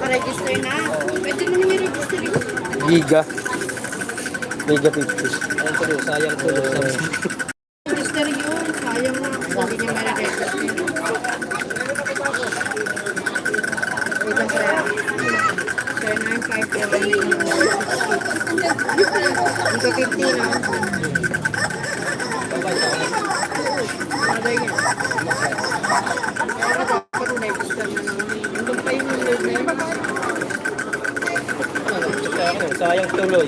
naka-register na. Pwede mo naman register yun. Giga. Giga 50. Ayun tuloy, sayang tuloy. Register yun. Sayang na. Hindi niya may register. Wait lang sir. Sir, 954. Ito 50 na. Mother niya. Pero dapat register na naman. Nandun pa yung number na yun. Sayang tuloy.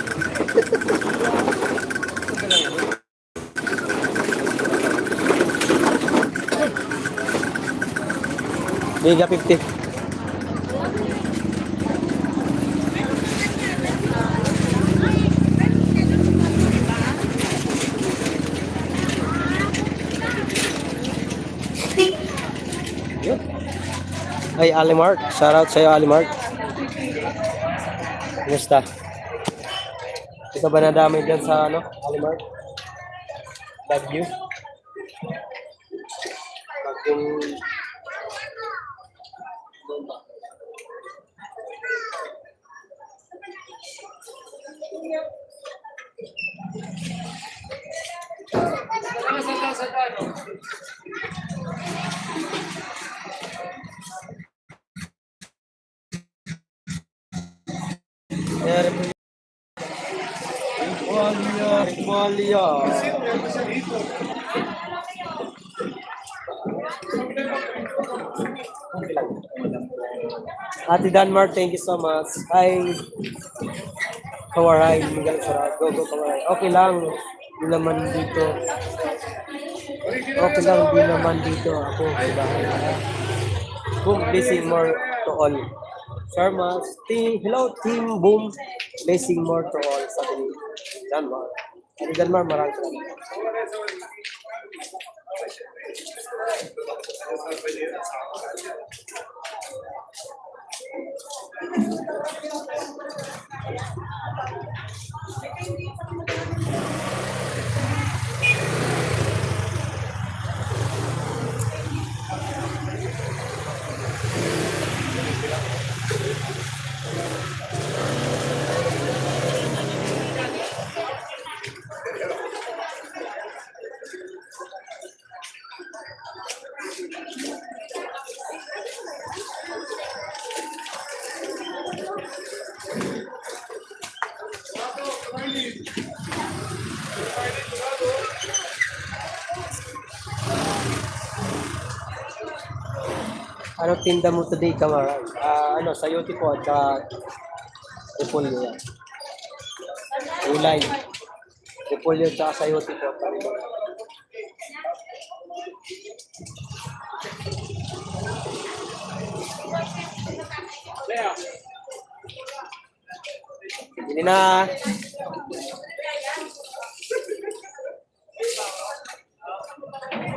Giga 50. Ay, Alimart. Shoutout sa'yo, Alimart. Kumusta? Ito ba nadamay dyan sa ano, Alimart? Bagyo? Bagyong... Malia. Ate Danmar, thank you so much. Hi. Kawaray, Miguel Sarado. Go, kawaray. Okay lang. Di naman dito. Okay lang, di naman dito. Ako, bahala. Boom, blessing more to all. Sharma, hello team, boom. Blessing more to all. Sabi ni Danmar. Ate Danmar, maraming salamat. Ano tinda mo today, Kamaran? Ano, sayote po at repolyo yan. Ulay. Repolyo at sayote po. Hindi na.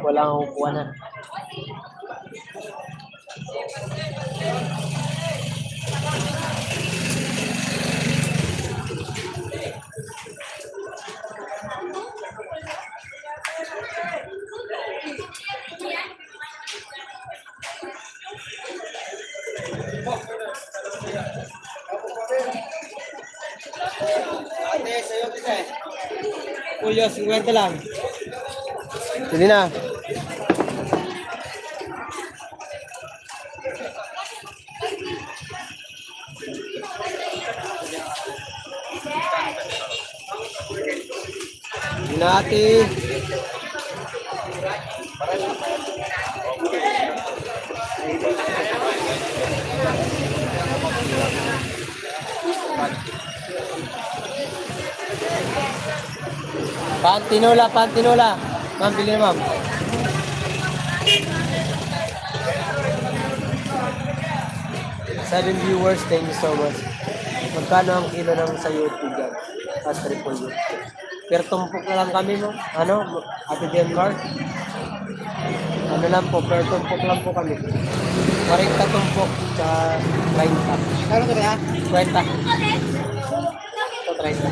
Wala akong upuan na. Ate, sa'yo kita eh. Julio, 50 lang. Hindi na. Hindi na, ate. Pantinola, pantinola. Ma'am, bili na ma'am. Seven viewers, thank you so much. Magkano ang kilo ng sayote dyan? As repolyo. Pero tumpok na lang kami mo. Ano? Ate Denmark? Ano lang po, per tumpok lang po kami. 40 tumpok sa 30. Kano ka ba? 20. So 30.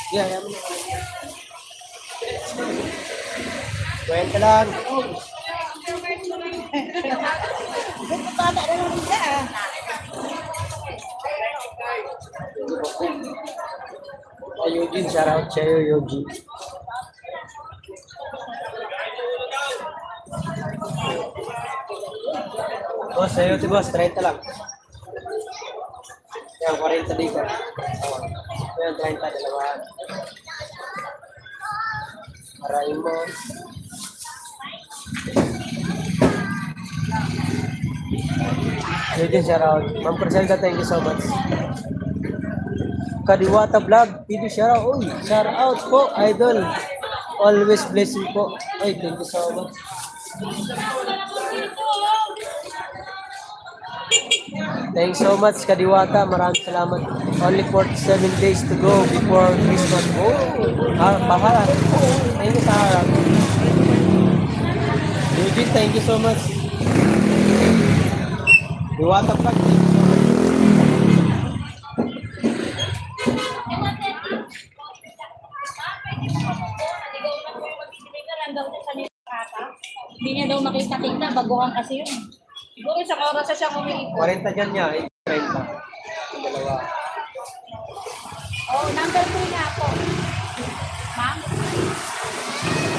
Yeah, yeah. Kwenta lang. Eugene, shout out sa'yo, Eugene. Boss, sa'yo, ti boss, 30 lang. Yan, 40 dito. Yan, 30, dalawa. Marahin mo. Eugene, shout out. Ma'am Perselda, thank you so much. Kadiwata Vlog, TV shout out. Uy, shout out po, idol. Always blessing po. Ay, thank you so much. Thanks so much, Kadiwata. Maraming salamat. Only 47 days to go before Christmas. Oh, bahala. Thank you, Sarah. Eugene, thank you so much. Kadiwata Vlog, thank you so much. Hindi niya daw makita-kita, baguhan kasi yun. Siguro sa oras siya umiikot. 40 dyan niya, 30. Dalawa. Oh, number 2 niya ako. Ma'am?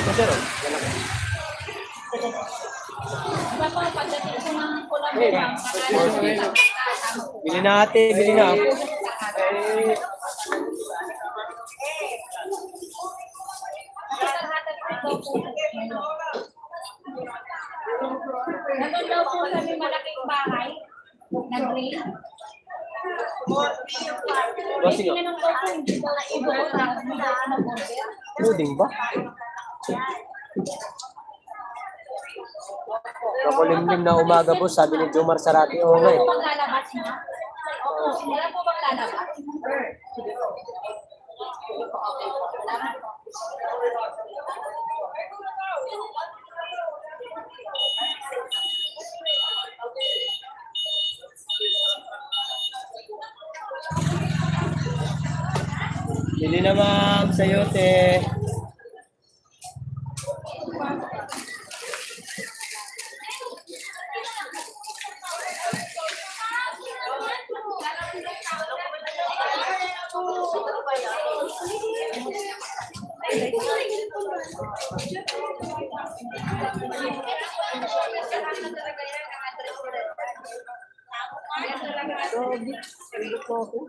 Kasi ron, yan lang. Diba po, pagdating ko ng kulang mo, ma'am, Bili na ate, bili na. Nandun daw po kami malaking bahay na green. Bossing Hindi na daw po, hindi daw ibo na border. Puding ba? Makulimlim na umaga po, sabi ni Jomar Sarati. Oo nga eh. Wala po bang lalabas na? Opo, wala po bang lalabas? Bili na ma'am, sayote.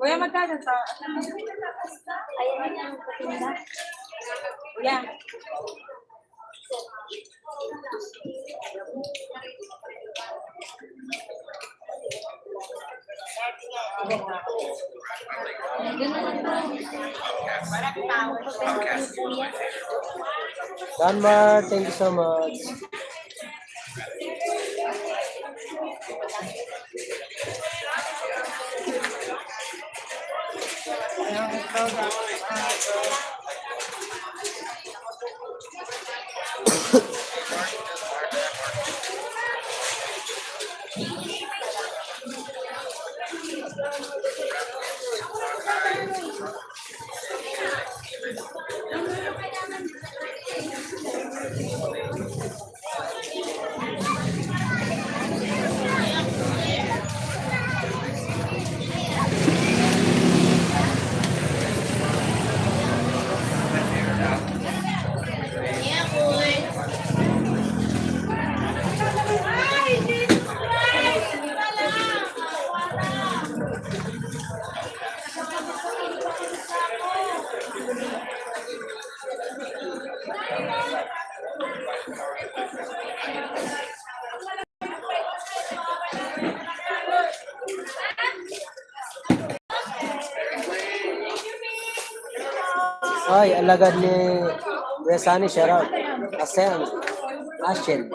Kuya, magkano sa? Ayan yung patinda. Kuya. Danmar, thank you so much. Ay, alagad ni Resani, shout out. Asen, Ashen.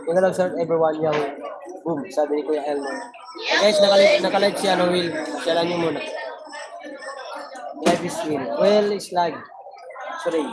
Yung love shout everyone yung boom, sabi ni Kuya Elmer. Guys, nakalive si ano, Will. Siya lang yung muna. Live is Will. Will is live. Sorry.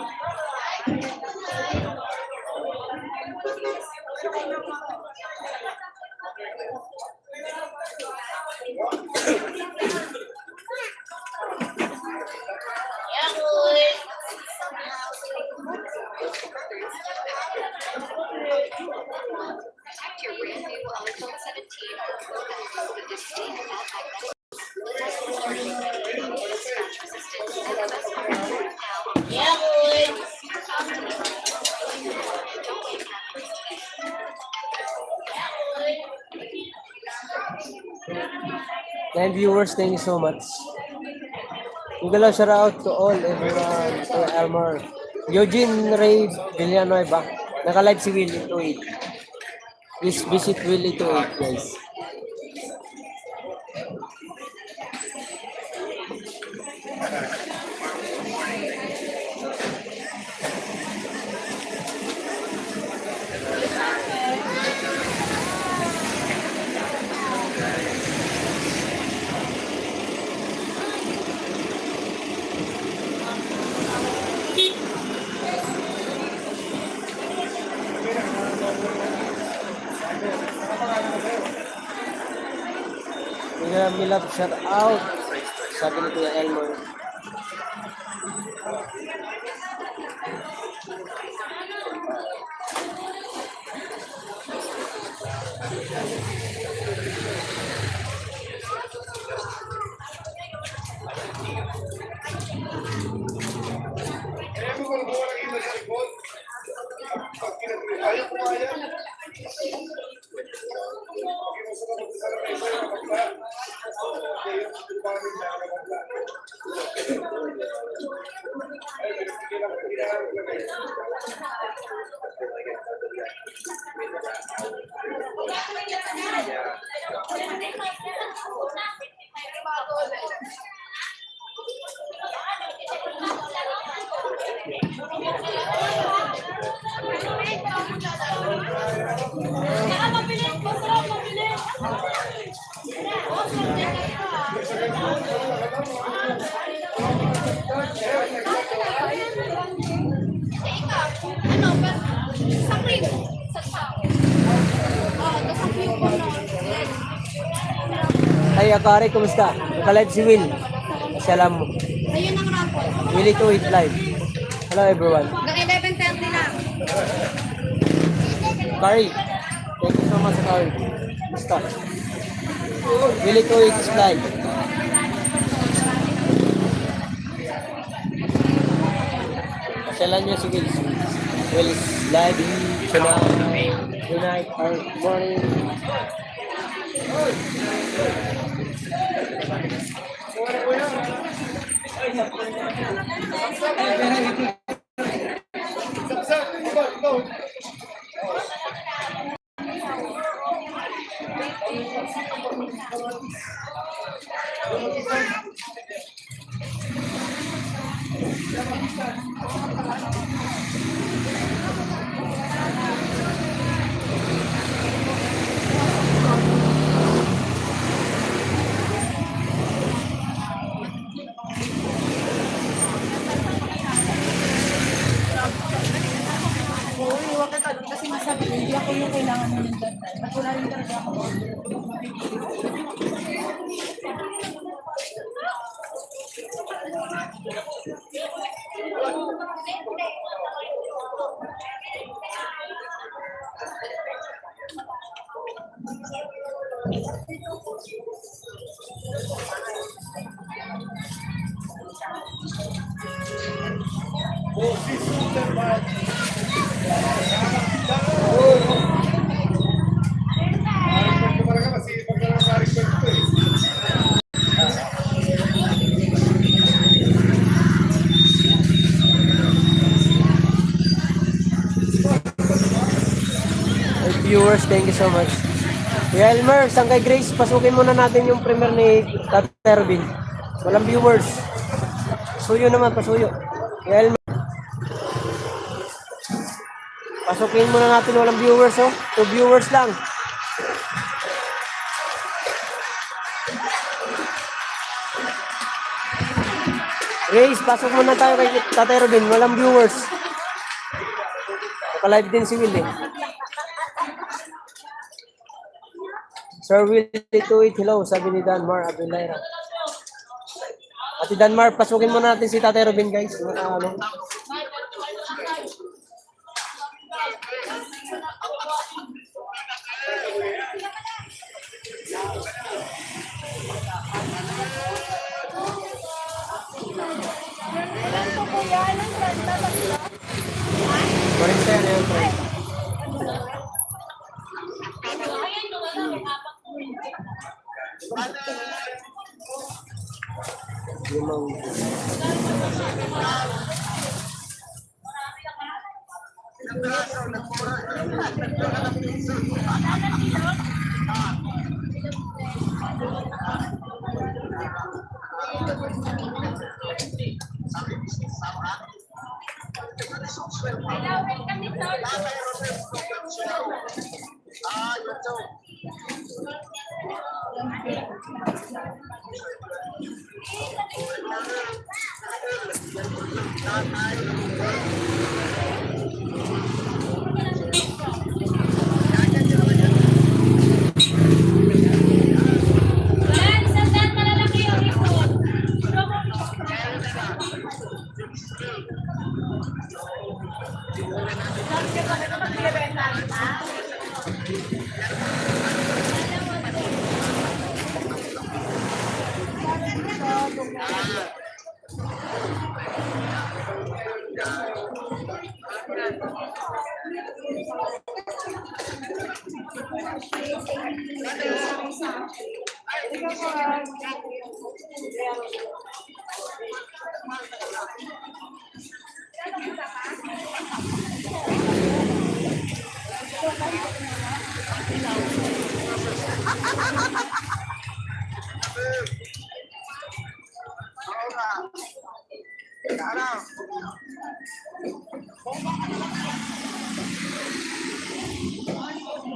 Nine viewers, thank you so much. Gala shout out to all everyone. To Elmer. Eugene Ray Villanueva. Naka-live si Will ito 8. Please visit Will ito 8, guys. Milab shout out. Sabi ni Kuya Elmer. Ay, Akari, kumusta? Naka-live si Will. Salam mo. Ayun ang raffle. Willie to it live. Hello everyone. Hanggang 11:30 lang. Kari, thank you so much, Kari. Kumusta? Willie to it is live. Pasyalan niyo si Will. Will is live tonight or morning. Kasi masabi, hindi ako yung kailangan mo ng data. At wala rin talaga ako. Viewers, thank you so much. Kuya Elmer, saan kay Grace? Pasukin muna natin yung premiere ni Tate Robin. Walang viewers. Pasuyo naman, pasuyo. Kuya Elmer. Pasukin muna natin, walang viewers, oh. 2 viewers lang. Grace, pasok muna tayo kay Tate Robin. Walang viewers. Naka-live din si Will eh. Sir Will 28, hello, sabi ni Danmar Abilaira. Ate Danmar, pasukin muna natin si Tatay Robin, guys. Ano? Marinta yan yung friend. Limang.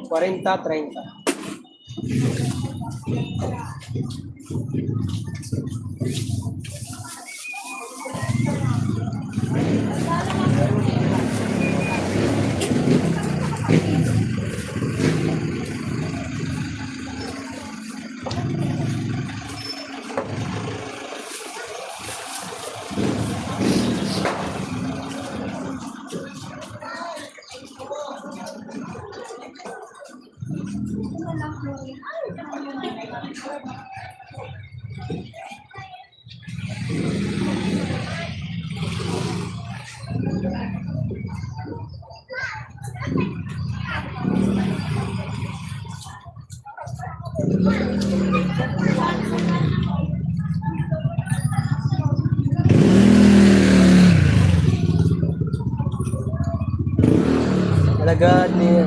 Cuarenta, 30. Alagaan niya.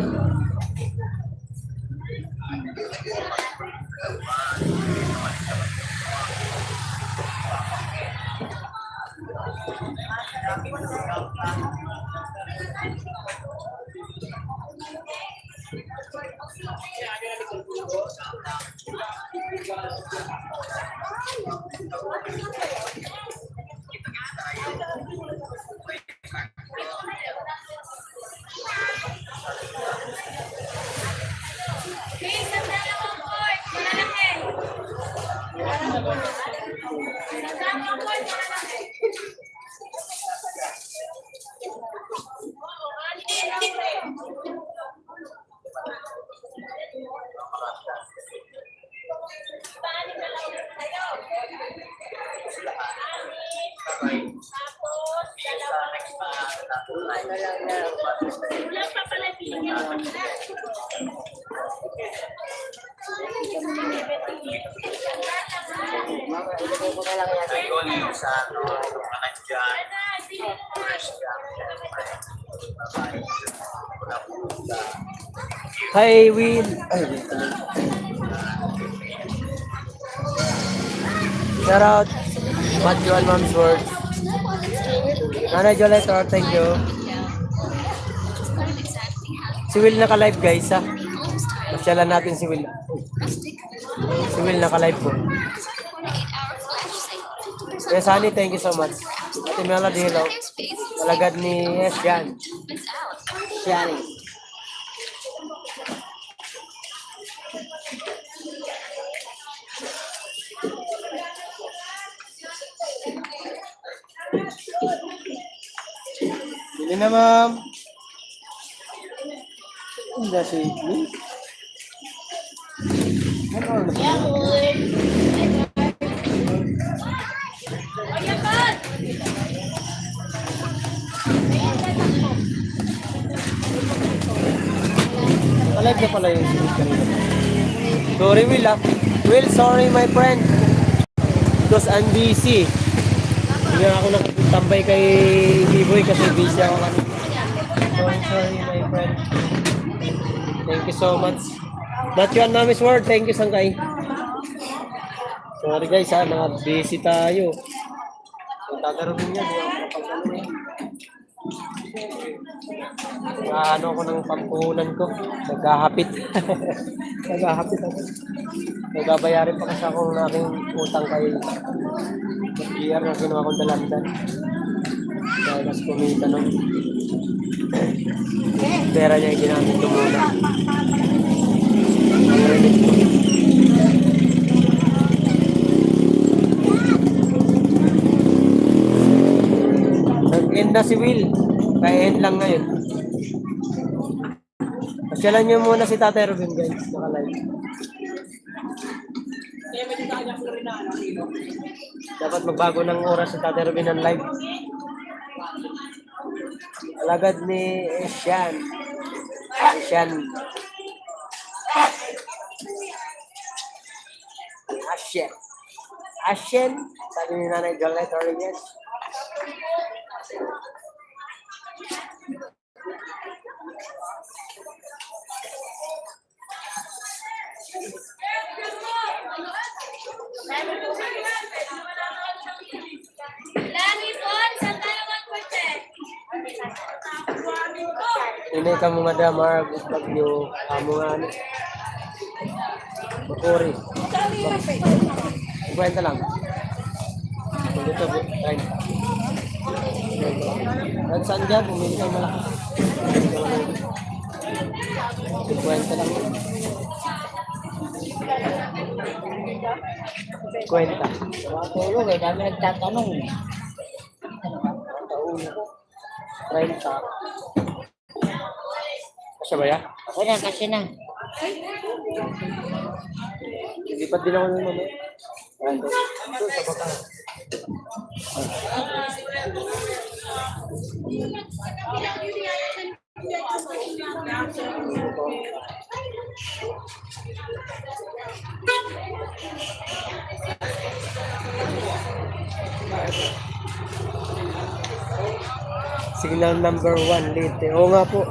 Hi, Will. Ay, wait. Shout out, Matthew and Mom's Word. Nanay Joleta, thank you. Si Will naka-live, guys, ha? Masyalan natin si Will. Si Will naka-live po. Yes, honey, thank you so much. Ate Melody, hello. Alagad ni Esjan. Shani. Bili na, ma'am. Hindi si Idli. Ano? Alive na pala yung sinit kanina. Sorry, Will, ah. Will, sorry, my friend. Because I'm busy. Hindi na ako nakatambay kay B-Boy kasi busy ako kanina. So, sorry, my friend. Thank you so much. Not you, Mami's word. Thank you, Sangkay. Sorry, guys, ha. Busy tayo. Kung tatarunin niya, di ako nakapagano eh. Ano ko ng pampuhunan ko. Naghahapit. Naghahapit ako. Nagbabayarin pa kasi ako ng aking utang kay year na ginawa kong dalandan. Dahil mas kumita nun. Pera niya yung ginamit ko muna. Ang remit ko. Nag-end na si Will. Kaya end lang ngayon. Pasyalan niyo muna si Tatay Robin, guys. Naka-live. Dapat magbago ng oras si Tatay Robin ng live. Alagad ni Esyan. Esyan. Ashen. Ashen. Sabi ni Nanay Jolette Rodriguez. Ini kamu ada mar bagyo kamu ano. Bakuri. Kwenta lang. Dito po, right. At saan dyan, bumili kayo malaki. Kwenta lang. Kwenta. Tulog eh, dami nagtatanong. 30. Kasya ba yan? Wala kasi na. Lipat din ako ng mamaya. Ito, sa baka. Signal number 1, Lite. Oo nga po.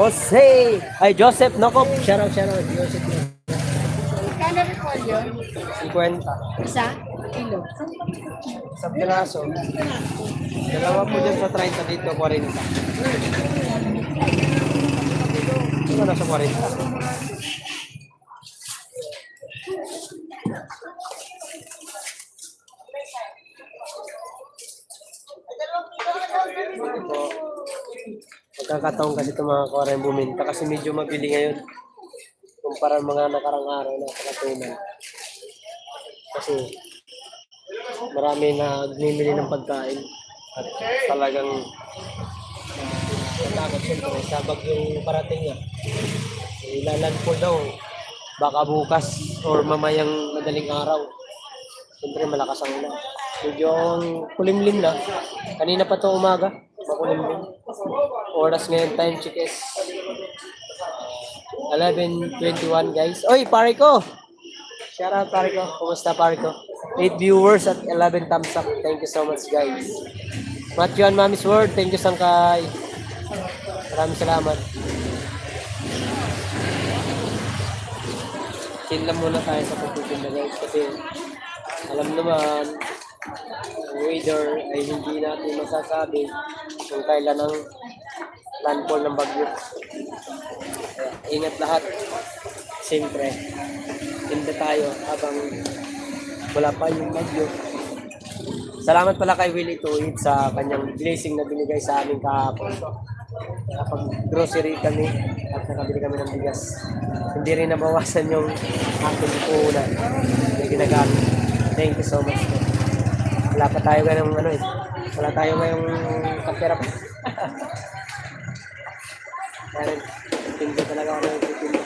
Jose! Ay, Joseph Nokop. Shoutout, shoutout. Joseph Nokop. Kano recall yun? 50. Isa? Kilo? Sa piraso. Dalawa po dyan sa 30 dito, 40. Ito na sa 40. Ito, magkakataon kasi itong mga kuwara yung buminta kasi medyo mabili ngayon kumpara mga nakarang araw na kalatunan. Kasi marami na nagmimili ng pagkain at talagang natakot siyempre sa bagyong parating niya. Ilalagpo daw baka bukas or mamayang madaling araw. Siyempre malakas ang ulan. Medyo kulimlim na. Kanina pa to umaga, makulimlim. Oras ngayon, time check is 11:21 guys. Oy, pare ko! Shout out pare ko. Kumusta pare ko? 8 viewers at 11 thumbs up. Thank you so much guys. Matthew and Mami's Word. Thank you Sangkay. Maraming salamat. Chill lang muna tayo sa pagtitinda guys. Kasi alam naman, ang weather ay hindi natin masasabi kung kailan ang landfall ng bagyo. Kaya, ingat lahat. Siyempre, tinda tayo habang wala pa yung bagyo. Salamat pala kay Willie Tuwid sa kanyang blessing na binigay sa amin kahapon. Kapag grocery kami at nakabili kami ng bigas, hindi rin nabawasan yung ating puhunan na ginagamit. Thank you so much. Po. Wala pa tayo ngayong ano eh. Wala tayo ngayong kapera pa. Kaya tinda talaga ako ng titinda.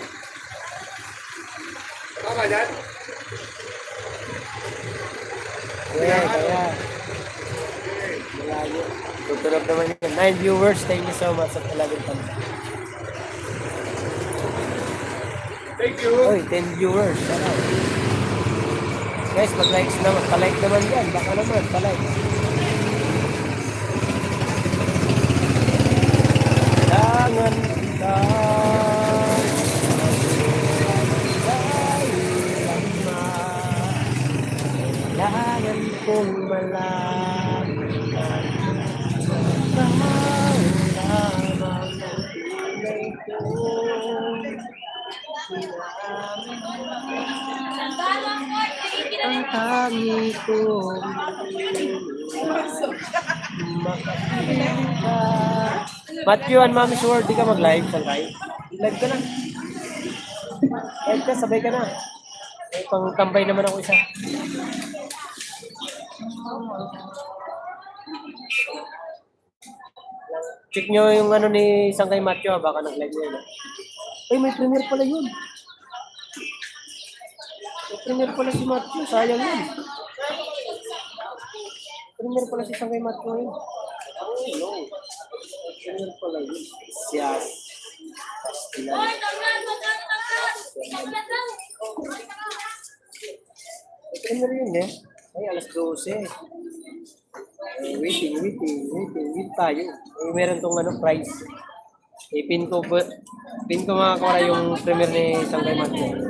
Tama yan? Kaya. Malayo. Tuturog naman yun. 9 viewers, thank you so much sa talagang tanda. Thank you. Oy, 10 viewers. Ano? Guys, mag-likes naman. Pa-like naman yan. Baka naman, pa-like. Kailangan kita. Kailangan kong malaman. Ang tangi ko makapiling ka. Matthew and Mami Sword, di ka mag-live sa live? Live ka na. Live ka, sabay ka na. May pang-tambay naman ako isa. Check nyo yung ano ni Sangkay Matthew, baka nag-live nyo yun. Ay, may premiere pala yun. May premiere pala si Matthew, sayang yun. Premiere pala si Sangkay Matthew yun. Oh, no. May premiere pala yun. Siyas. Pastilan. May premiere yun eh. Ay, alas 12. Wait tayo. Meron tong ano, prize. Pin ko mga kora yung premiere ni Sangkay Matthew.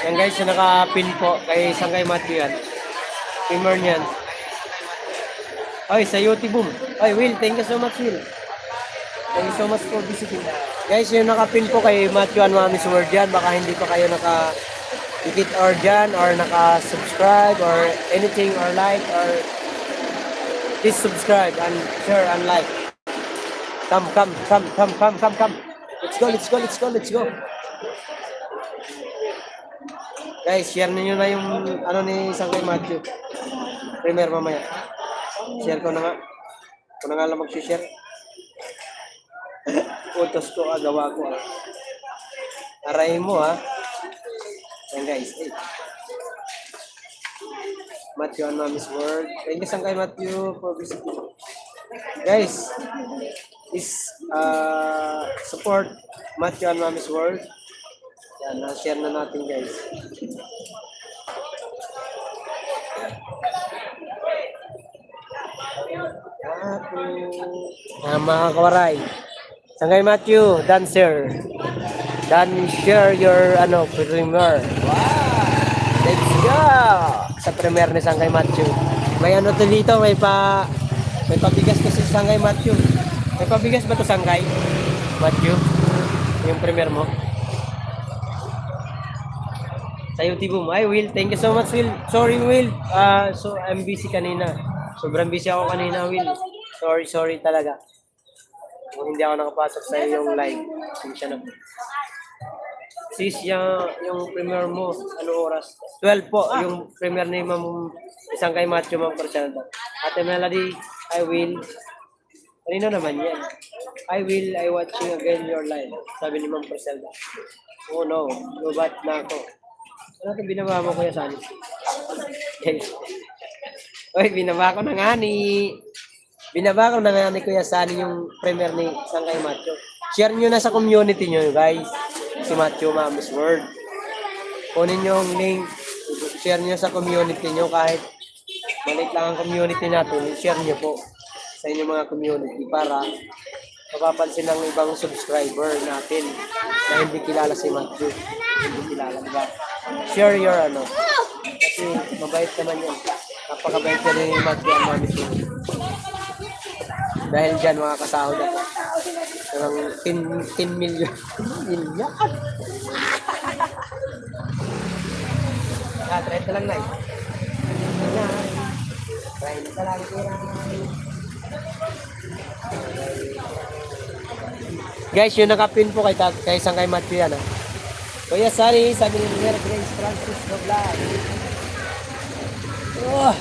Yan guys, yung naka-pin po kay Sangkay Matthew yan. Pimmer niyan. Ay, sa Yoti Boom. Ay, Will, thank you so much, Will. Thank you so much for visiting. Guys, yung naka-pin po kay Matthew and Mami's Word yan. Baka hindi pa kayo naka-tikit or dyan or naka-subscribe or anything or like or please subscribe and share and like. Come. Let's go. Guys, share niyo na yung ano ni Sangkay Matthew. Premiere mamaya. Share ko na nga. Kung na nga lang mag-share. Utos ko, gawa ko. Aray mo ha. Yan guys. Hey. Matthew and Mami's Word. Thank you Sangkay Matthew for visiting. Guys, please support Matthew and Mami's Word. Yan, na-share na natin guys. Mga kawaray. Sangkay Matthew, dancer. Dan share your premiere. Wow! Let's go! Sa premiere ni Sangkay Matthew. May ano to dito, may pabigas kasi si Sangkay Matthew. May pabigas ba to Sangkay Matthew? Yung premiere mo? Sa YouTube mo. Ay, Will. Thank you so much, Will. Sorry, Will. So, I'm busy kanina. Sobrang busy ako kanina, Will. Sorry talaga. Kung hindi ako nakapasok sa iyong live. Siya na po. Sis, yung premiere mo, ano oras? 12 po, yung premiere ni Ma'am Sangkay Matthew, Ma'am Porcelda. Ate Melody, I will. Kanino naman yan? I watching again your live. Sabi ni Ma'am Porcelda. Oh no, lubat na ako. Ano ito binaba mo kuya Sani? Uy, binaba ko na nga ni... Binaba ko na nga ni Kuya Sunny yung premiere ni Sangkay Macho. Share nyo na sa community nyo, guys. Si Macho Mama's World. Kunin nyo yung link. Share nyo sa community nyo kahit maliit lang ang community natin. Share nyo po sa inyong mga community para mapapansin ng ibang subscriber natin na hindi kilala si Macho. Hindi kilala, diba? Share your ano. Kasi mabait naman yun. Napakabait ka ni Macho ang Mama's World. Dahil dyan mga kasahod ako. Parang 10 million. Million. Ah, 30 lang na eh. Try na lang. Guys, yung nakapin po kay Sangkay Matthew yan. Kuya Sari, sabi ni Mr. Grace Francis no Vlog. Oh.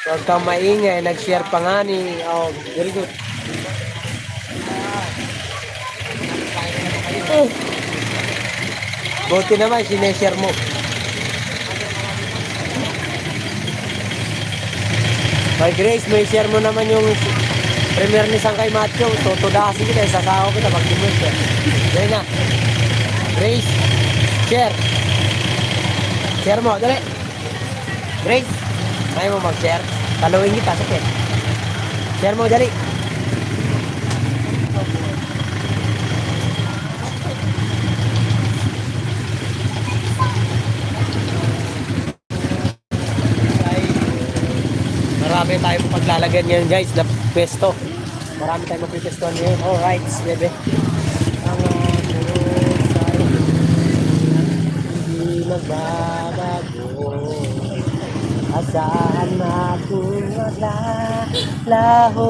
Huwag kang maingay, nag-share pa nga ni... Oh, very good. Buti naman, sineshare mo. May Grace, may share mo naman yung premiere ni Sangkay Macho. Tutudasin kita, sasawa kita pag-dimos ka. Dali na. Grace, share. Share mo, dali. Grace, may mo mag-share. Talawin kita, sakit. Share mo, dali. Marami tayong paglalagyan ngayon guys na pesto. Marami tayong mapipestuhan ngayon. Alright, bebe. Ang hindi magbabago. Asahan natin maglalaho.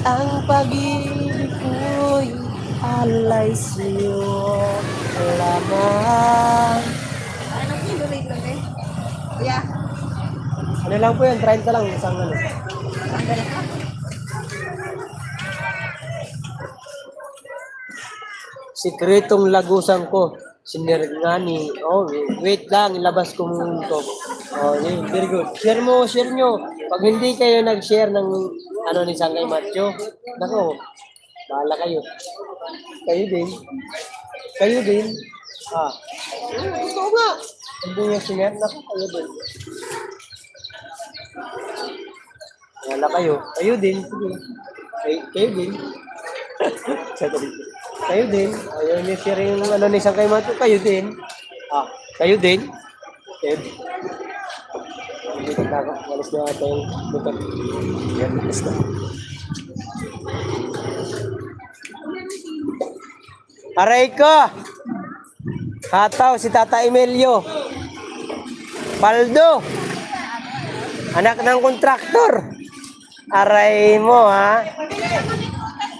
Ang pag-ibig ko'y alay sa'yo lamang. Anong kilo rate lang eh? Yeah. Ano lang po yun, 30 lang isang ano. Sikretong lagusan ko, sinirgani. Oh, wait lang, ilabas ko muna ito. Oh, yun, very good. Share mo, share nyo. Pag hindi kayo nag-share ng ano ni Sangkay Macho, nako, bahala kayo. Kayo din. Kayo din. Ah, gusto ko nga. Hindi nyo sinare, nako, kayo din. Wala kayo. Kayo din. Sige. Kayo din. Kayo din. Ayaw niyo share yung ano ni Sangkay Macho. Kayo din. Ah, kayo din. Kayo din. Dito na ako. Walis na ito yung motor. Yan, walis na. Aray ko! Hataw si Tata Emilio. Paldo! Anak ng kontraktor. Aray mo, ha?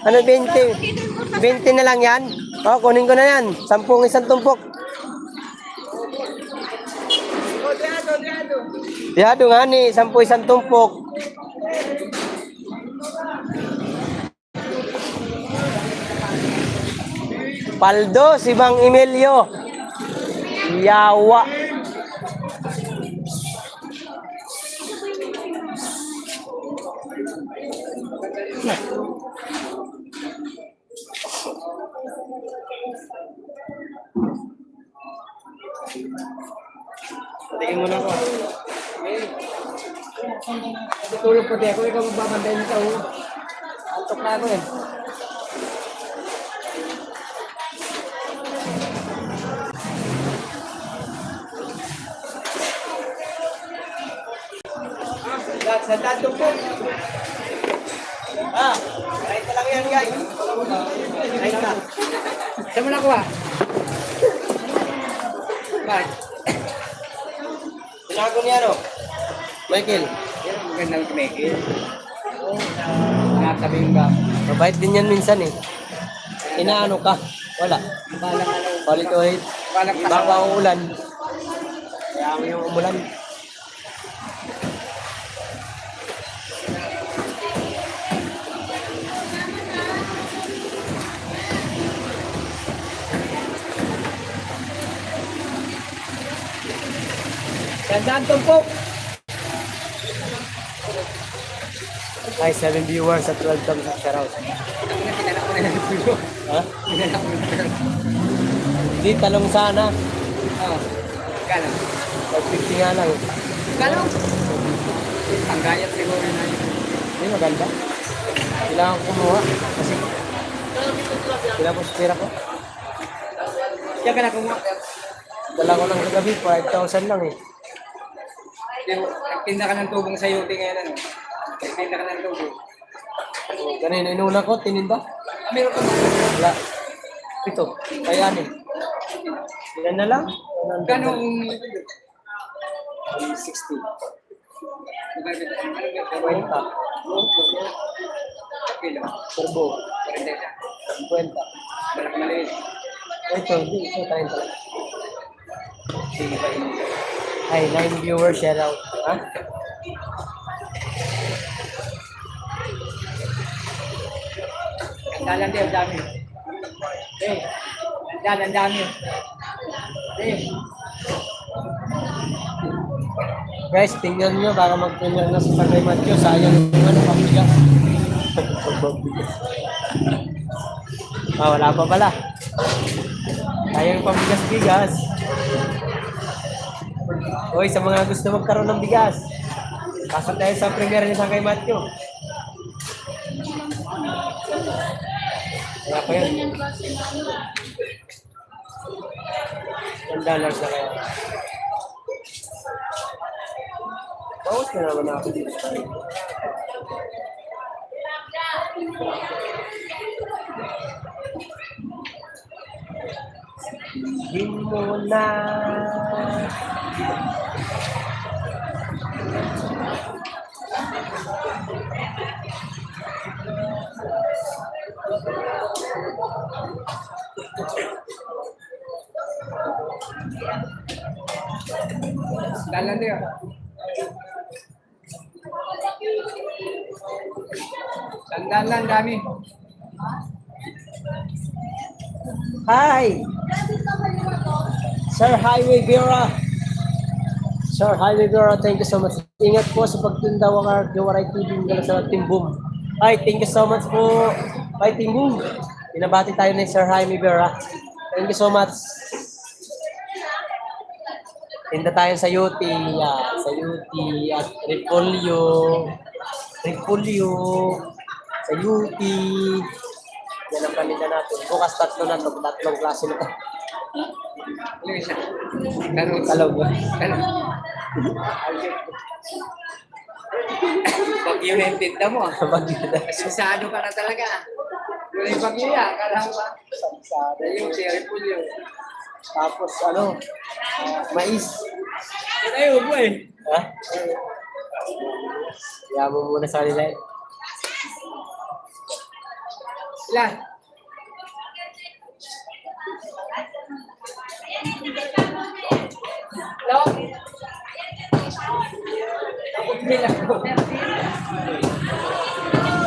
Ano, 20? 20 na lang yan? O, kunin ko na yan. 10 isang tumpok. Diado nga ni, 10 isang tumpok. Paldo, si Bang Emilio. Yawa. Tingin mo na ako. Tutulog pati ako, ikaw magbabantay nito. Antok na ako eh. Sandaan po. Ah, right na lang yan guys. Right na. Saan mo nakuha? Bakit? Tinago niya, ano? Michael. Yan ang magandang kumikil. Natabi yung gam. Mabait din yan minsan eh. Inaano ka? Wala. Balang ano. Ulit-ulit. Balang Baka uulan. Kaya mo yung umulan. Gandaan tumpok. Ay, 7 viewers at 12 thumbs up shoutout. Tinalak ko na lang puyo. Ha? Tinalak ko na lang. Hindi, talong sana. Oo. Gano? 550 nga lang. Gano? Panggayat siguro na yun. Hindi, maganda. Kailangan ko kumuha. Kasi, kailangan ko sa pera ko. Diyan ka na kumuha. Dala ko lang kagabi, 5,000 lang eh. Nagtinda ka ng tubong sa yuti ngayon ano? Nagtinda ka ng tubong. Ganun, inuna ko, tininda. Meron ka ba? Wala. Ito, kayanin. Ilan na lang? Gano'ng 60. Ano 20. kilo? Turbo. 40. 50. Malak maliit. Ito, hindi. Ito, 30 lang. Sige ba yun? Ay, 9 viewers, share out. Ha? Ang dalan din, ang dami. Ang dami. Guys, tingnan nyo, baka mag-premier na si Pagay Matthew. Sayang yung ano, pambigas. Pagbabigas. Wala pa pala. Sayang yung pambigas-bigas. Hoy, sa mga gusto magkaroon ng bigas, pasok tayo sa premier ni Pagay Matthew. Kaya pa yun. $10 na kaya. Bawas na naman ako dito. Hindi mo na. Dalan din. Ang dami. Hi! Sir Highway Vera. Sir Highway Vera, thank you so much. Ingat po sa pagtinda ng Gawaray TV ng sa Team Boom. Hi, thank you so much po. Hi, Team Boom. Binabati tayo ni Sir Highway Vera. Thank you so much. Tinda tayo sa UT, sa UT at Repolyo, sa UT. Yan ang paninda natin. Bukas tatlo na to, tatlong klase na to. Ano isa? Kalog. Kalog. Kalog. Bagyo na yung tinda mo. Sisado ka na talaga. Yung bagyo yan, akala mo ba? Yung Repolyo. Tapos ano, mais. Yan ay ubo eh. Ha? Kaya mo muna sa kanila eh. Ilan? Hello? Ako bilang ko.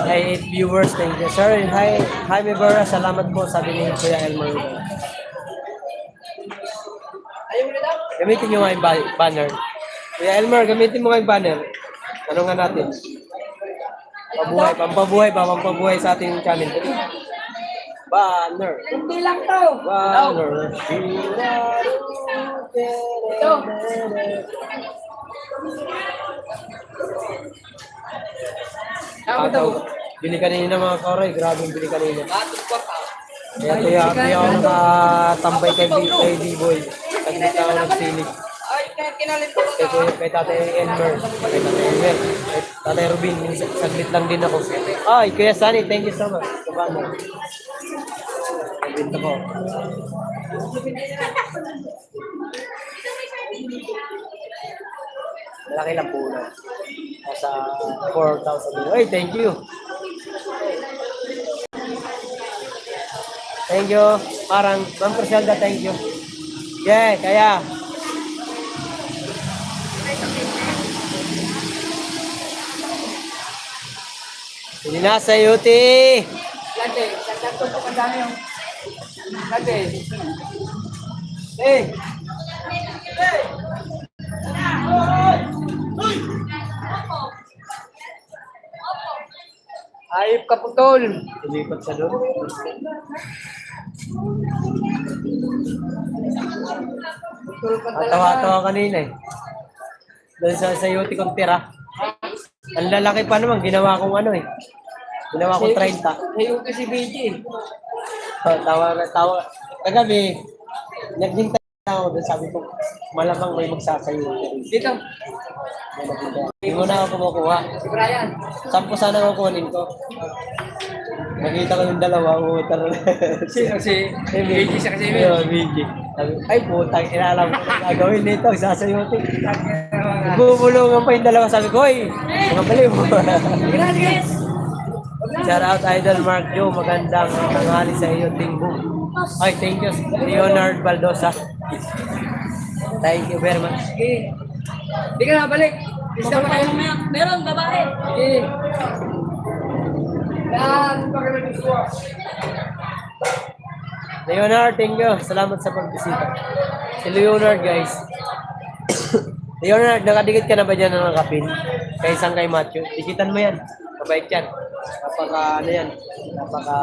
Hey, 8 viewers, thank you. Sir, hi Mibara, salamat po, sabi ni Kuya Elmer. Ayaw mo na daw? Gamitin nyo nga yung banner. Kuya Elmer, gamitin mo nga yung banner. Ano nga natin? Pampabuhay sa ating channel. Banner. Hindi lang to. Banner. Ito. Tama daw. Bili kanina mga karoy, grabe yung bili kanina. Batok pa pa. Kaya ako nakatambay kay D-Boy. Saglit ako nagsilip. Ay, kinalit ko. Kay Tatay Elmer. Kay Tatay Elmer. Kay Tatay Rubin. Saglit lang din ako. Ay, Kuya Sunny, thank you so much. Kabano. Nagbinta ko. Malaki lang po na. Nasa 4,000. Ay, thank you. Thank you. Parang, Ma'am Criselda, thank you. Yeah, kaya. Hindi na sa UT. Dati, tatapos ko ang dami yung... Dati. Eh! Ayop ka putol. Lumipat sa doon. Putol ka talaga. Tawa-tawa kanina eh. Doon sa UT kong tira. Ang lalaki pa naman, ginawa kong ano eh. Ginawa kong 30. Ayun kasi BJ. Tawa. Kagabi, naghintay ako doon, sabi ko, malamang may magsasayo. Dito. Hindi mo na ako kumukuha. Si Brian. 10 sana kukunin ko. Nakita ko yung dalawa, umutar na. Sino si BJ siya kasi Ayun, BJ. Sabi, ay putang, inalam ko na gagawin nito, sasayotin. Nagbubulungan pa yung dalawa, sabi ko, ay, mga baliw mo. Shout out Idol Mark Joe, magandang tanghali sa iyo, Tingbong. Ay, thank you, Leonard Baldosa. Thank you very much. Sige. Hindi ka na balik. Isa pa kayo. Meron, babae. Sige. Yan. Leonard, thank you. Salamat sa pagbisita. Si Leonard, guys. Leonard, nakadikit ka na ba dyan ng nakapin? Kay isang kay Matthew. Dikitan mo yan. Mabait yan. Napaka, ano yan, napaka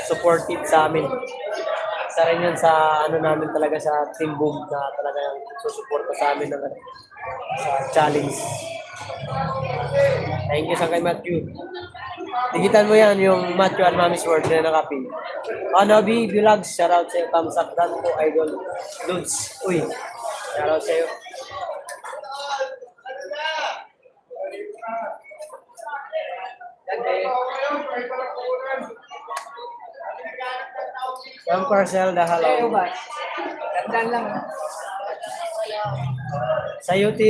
supportive sa amin. Isa rin yan sa, ano namin talaga sa Team Boom na talagang susuporta sa amin ng sa challenge. Thank you sa kay Matthew. Digitan mo yan yung Matthew at Mami's Word na nakapin. Hanabi Vlogs, shoutout sa iyo. Thumbs up dan po, Idol Dudes. Uy, shoutout sa iyo. Ma'am Carcelda, Hello. hello. Ba? Tandaan lang. Sa UT.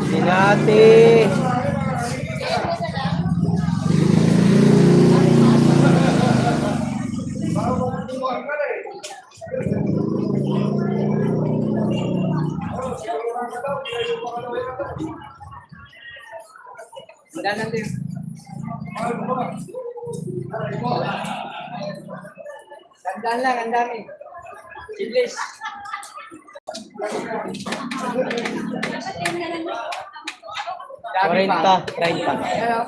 Binati. Tandaan lang din. Tandaan lang, ang dami. English. Dami pa. 40, 30. Hello.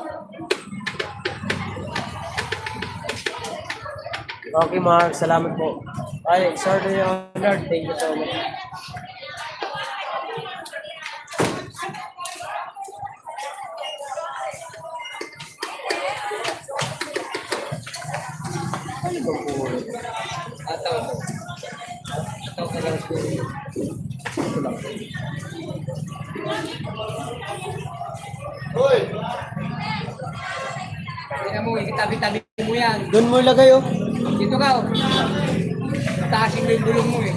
Okay, Mark. Salamat po. Ay, Sir Leonard, thank you so much. Ano ba po? Ataw. Ataw ka lang po. Ito lang. Tingnan mo, ikitabi-tabi mo yan. Doon mo lagay, oh. Dito ka, oh. Taasin mo yung gulong mo, eh.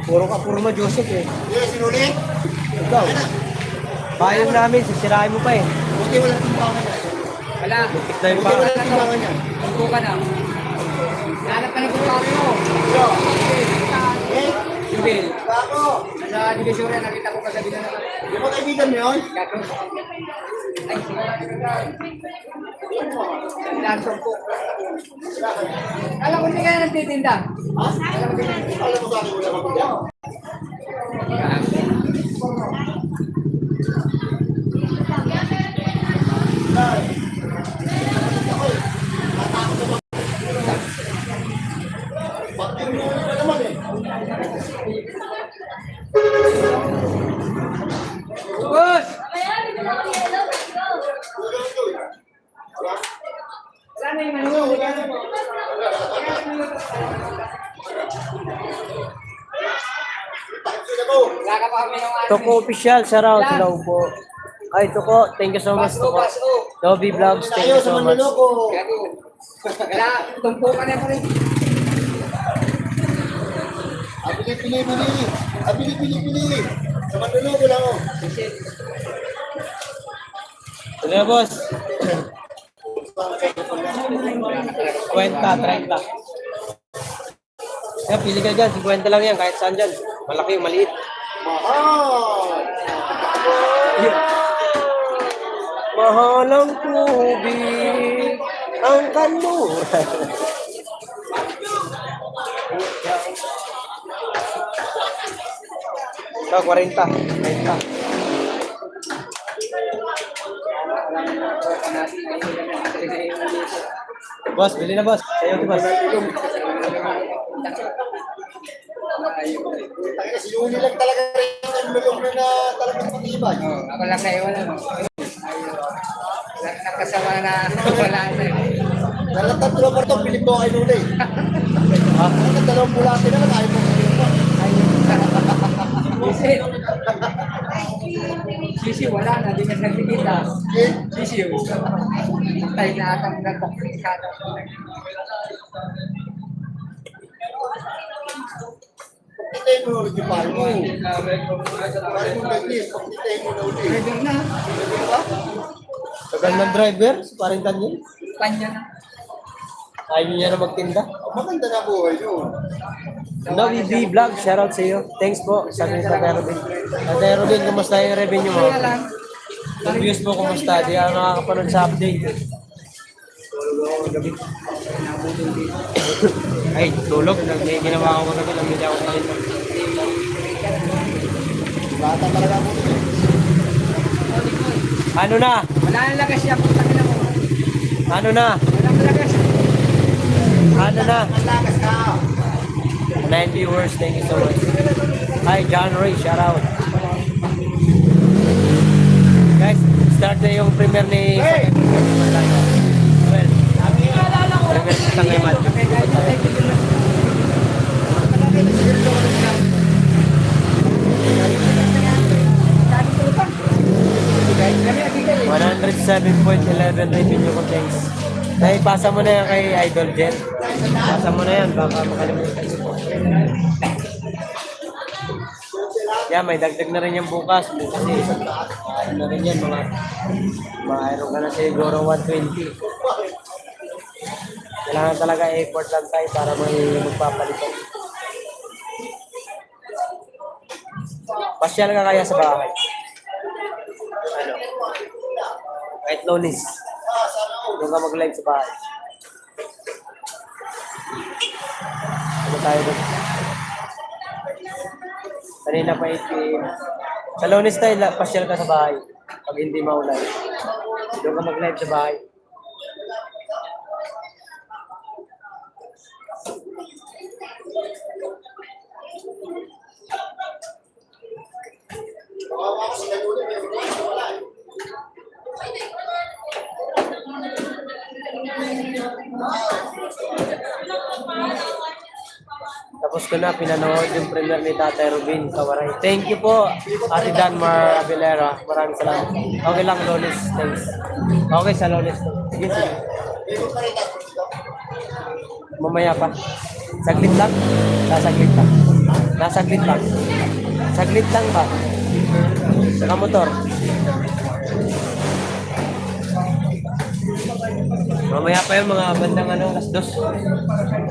Puro ka, puro Joseph, eh. Yes, sinuli. Ikaw. Bayang namin, sisirain mo pa, eh. Buti wala timbangan niya. Wala. Lupit na yung Buti pa. wala timbangan niya. Tungko ka na. Hanap ka ng kumari mo. Eh, Jubil. Kako. Nasa divisoria, nakita ko kagabi na naman. Di ba kaibigan mo yun? Gato. Ay, tandaan tungko. Alam ko hindi ka na nagtitinda. Ha? Alam mo sa akin wala magulong. Boss! Wala na yung ano. Wala ka pa kami ng ano. Toko official, shout out. Hello po. Ay, ito po. Thank you so much. Baso, baso. Dobby Vlogs, thank you Tayo sa so much. Mandaloko. Gago. Kaya, tumpukan na pa rin. Bili. Sa Mandaloko lang oh. Ano na, boss? Kwenta, 30. Kaya pili ka dyan, 50 lang yan, kahit saan dyan. Malaki o maliit. Mahal! Mahal ang tubig, ang kanluran. Ito, 40. 30. Boss, bili na boss. Sa'yo, di boss. Tayo si Yuni lang talaga rin ang bulong na talagang matibay. Oh, ako lang na iwan ano. Nakasama na wala na. Dala tatlo pa ito, pilit ko kay Nunay. Ha? Ang dalawang bulate na lang, ayaw mo kayo pa. Sisi wala na, di na nagkikita. Eh, Sisi tayo na atang nagkakita. pagkitayin mo ulit yung palo mo. Palo mo ganyan, pagkitayin mo na ulit. Pwede na. Tagal ng driver, parang tanyo. Kanya na. Ayaw niya na magtinda. Maganda na buhay yun. Novi B Vlog, shoutout sa iyo. Thanks po, sabi ni Tatay Robin. Tatay Robin, kumusta yung revenue mo? Kaya lang. Yung views mo, kumusta? Di ako nakakapanood sa update. Ay, tulog. May ginawa ko kagabi lang, hindi ako nakita. Bata talaga mo. Ano na? Wala na lagas siya. Putang ina mo. Ano na? Wala na lagas. Ano na? Lakas ka. 9 viewers, thank you so much. Hi, John Ray, shoutout. Guys, start na yung premiere ni Hey! Well, premiere ni Tangay Mat. $107.11 revenue ko, thanks. Dahil pasa mo na yan kay Idol Jen. Pasa mo na yan, baka makalimutan mo. Yan, may dagdag na rin yung bukas. Bukas eh. Ano na rin yan, mga mayroon ka na siguro 120. Kailangan talaga effort lang tayo para may magpapalitan. Pasyal ka kaya sa bahay. Ano? Kahit Lonis. Doon ka mag-live sa bahay. Ano tayo doon? Kanina pa 8 p.m. Sa Lonis tayo, pasyal ka sa bahay. Pag hindi maulan. Doon ka mag-live sa bahay. Tapos ko na pinanood yung premiere ni Tatay Rubin Kawaray. Thank you po, Ate Danmar Abilera. Maraming salamat. Okay lang, Lolis. Thanks. Okay, sa Lolis. Sige, sige. Mamaya pa. Saglit lang. Saglit lang. Nasaglit lang. Saglit lang ba? Saka motor. Mamaya pa yung mga bandang ano, alas 2.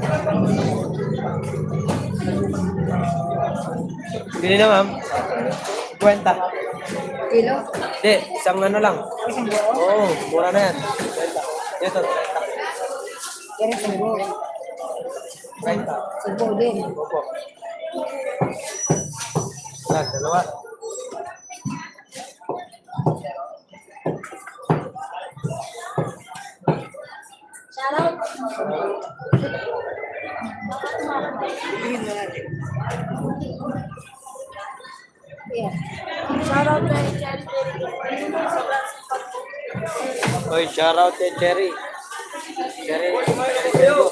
Bili na, ma'am. 50. Kilo? Hindi, isang ano lang. Oo, mura na yan. 50. Ito, 30. Pero subo. 30. Subo din. Opo. Dalawa. Shoutout kay Cherry. Oy, shoutout kay Cherry. Cherry, Cherry.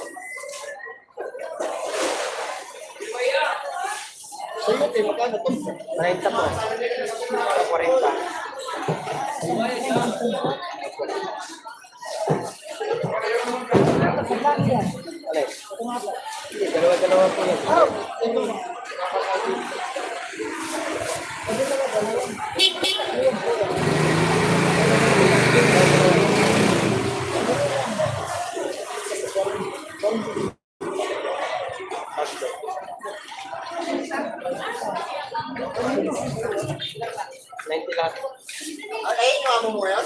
Sa'yo, magkano to? 30 po. 40. Alay. Sige, dalawa-dalawa po yan. $90 lahat. Ay, yung amo mo yan?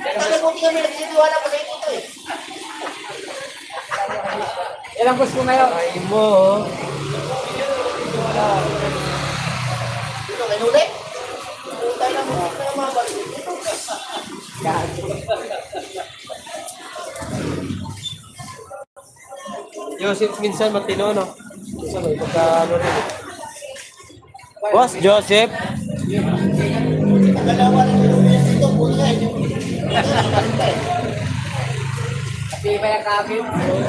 Kaya buti kami nagsitiwala pa sa ito eh. Ilang gusto ko ngayon? Ay mo. Dito, may huli? Puta na mo, hindi na mabalik. Joseph minsan matino, no? Minsan may pagka-ano rin. Boss, Joseph. Dalawa na yung huli dito, puta eh. Hindi ba yung kapit?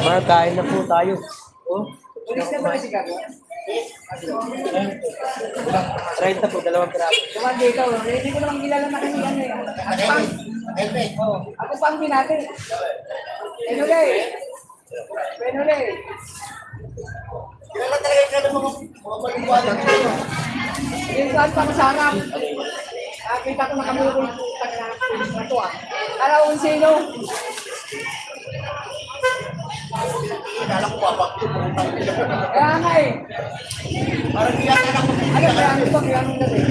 Mar, kain na po tayo. Oh, Ulis na ba si Gago? 30 po, dalawang piraso. Tuman dito, hindi ko naman kilala na kanina eh. Ako pang, ako pang pinati. Penule. Penule. Kilala talaga ka ng mga maliwanag dito. Yung saan pa masarap. Kita ko nakamulong yung putang na ito ah. Alam kung sino. Kala ko papak yun. Kaya nga eh. Parang kiyata na ko. Ano kaya ano ba? Kaya ano natin?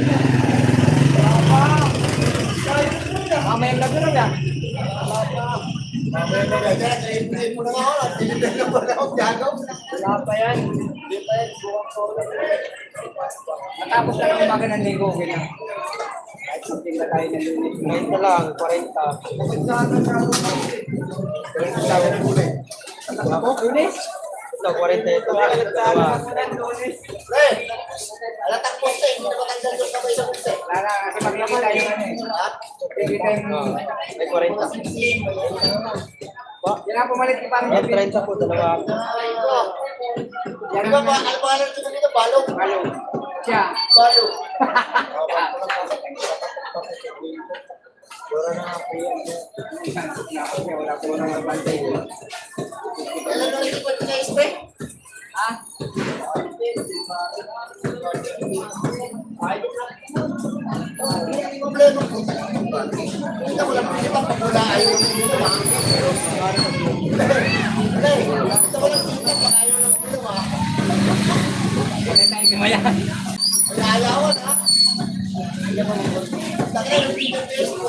Mamaya na gano'n yan. Mamaya na kaya, kaya mo na nga ako. Tinitay ka pa na ako, gagaw. Wala pa yan. Hindi pa yan. Buwang solo. Matapos na yung umaga ng linggo. Ganyan. Kahit something na tayo nalilit. Ngayon na lang, 40. 40 Ako, Lunes? ito, 40 ito. Dalawa. Pre, alatang poste, hindi na matanggal doon kamay sa poste. Lara, kasi makikita yung ano eh. Makikita yung... Oh, may 40. Yan na pumalit ni Parang Yan, 30 po, dalawa. Yan ba, alpahalan ko dito, balog. Halo. Siya. Balog. Wala na nga po yan. Wala po nang mabantay. Kailan na ito pa sa spray? Ha? Hindi problema ko. Kita ko lang, kita pag wala ayaw ng dito, ha? Pre, kita ko lang, kita pag ayaw ng dito, ha? Wala tayo kumaya. Wala ayawan, ha? Takina ng dito,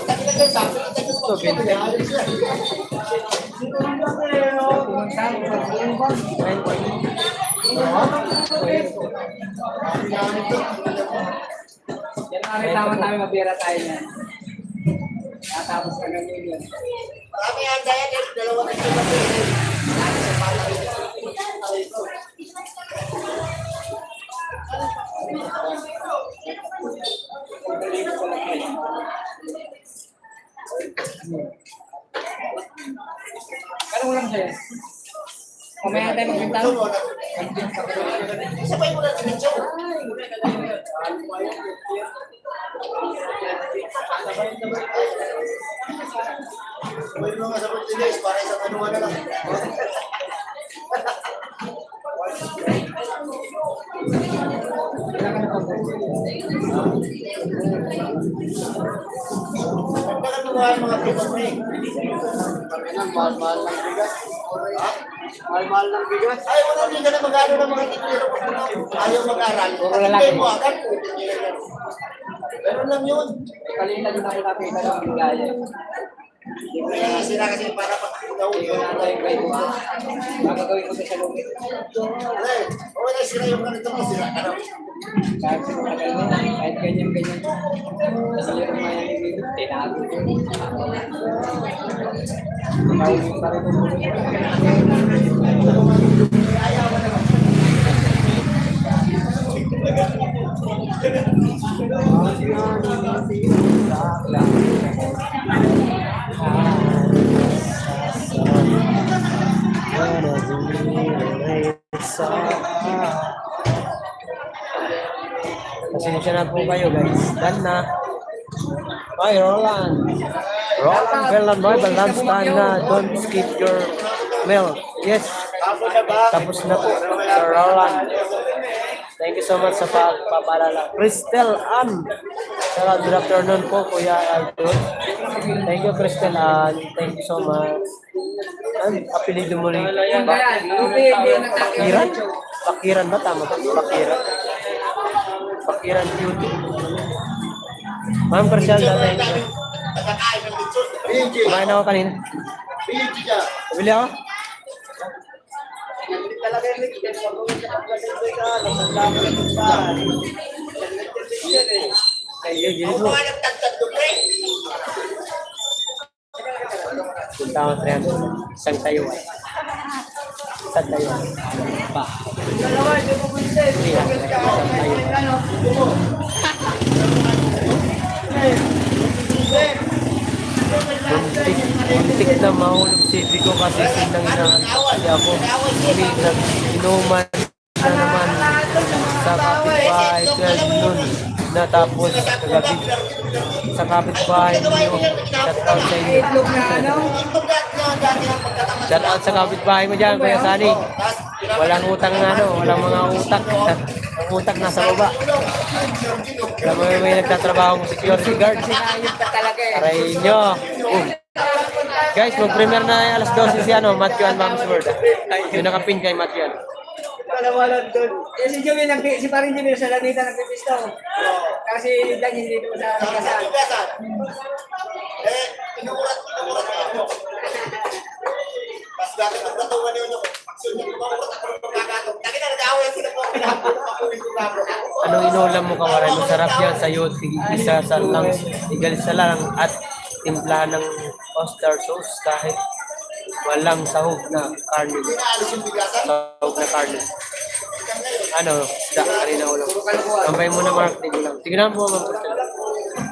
takina ng sabi, takina ng pag ayaw siya. Yan na rin tama-tama mabira tayo niyan. Natapos ka ng yun. Marami ang daya din, dalawa na ito kasi. Kano lang sa'yo? Mamaya tayo magbintang. Sabay mo na sa show. Sabay mo nga sa Portuguese para isang anuwa na lang. Pagdagan mo nga mga bigas mo eh. Mahal-mahal ng bigas. Ha? Mahal-mahal ng bigas. Ay, wala hindi ka na mag-ano ng mga titiro. Ayaw mag-aral. Hindi mo agad. Ganun lang yun. Kanina din ako nakita ng bigaya. Eh, sila kasi para pag-ulaw. Hindi ko na tayo kayo. Magagawin ko sa lumi. Ay, okay na sila yung ganito mo. Sila ka na. Kahit kahit ganyan-ganyan. Kasi yung mga yung dito, tinago ko. Tawagin pa rin ito. Pasensya na po kayo guys. Done na. Hi, Roland. Roland Villanboy, balance time na. Don't skip your meal. Yes, Tapos na ba? tapos na po. Sir Roland. Thank you so much sa pagpapalala. Cristel Ann. Good afternoon po, Kuya Alton. Thank you, Cristel Ann. Thank you so much. Apelido mo rin. Pakiran? Pakiran ba? Tama ba? Pakiran. Pakiran beauty. Ma'am Criselda, thank you. Nakakain ng lechon. BG. Kumain ako kanina. BG ka. Bili ako? Hindi talaga yung lechon. Pag-uwi ka ng lechon ka, nagsasabi ka ng bahay. Lechon eh. Ay, gili Ako mo. nga nagtagtag doon, pre. Punta ako 300. Isang Taiwan. Isang Taiwan. Pa. Dalawa, hindi mo pwede. Isang Taiwan. Muntik na mahulog si Vico kasi sinang kasi ako. Inuman na naman sa kapitbahay 12 noon na tapos kagabi sa kapitbahay niyo. Shout out sa inyo. Itlog na ano? Shout out sa kapitbahay mo dyan, Kuya Sani. Walang utang na walang mga utak. Ang utak nasa baba. Alam mo may nagtatrabaho ng security guard. Ayun ka talaga eh. Aray nyo. Guys, mag-premiere na alas 12 si Matthew and Mom's World. Yung nakapin kay Matthew. Dalawa lang doon. Eh si Jimmy, si parin Jimmy sa Lanita nagpipisto. Kasi Dan hindi doon sa kasal. Eh, inuurat ako. Mas dati ang katawan niyo yung aksyon niyo. Pagkakatong. Taki na nag-away sila po. Anong inulam mo kawaray? Masarap yan sa yote. Isa sa langs, igalisa lang at timplahan ng oyster sauce kahit walang sahog na karne. Sahog na karne. Ano? Isda. Karina ulam. Kambay mo na Mark. Tignan mo mga Mark.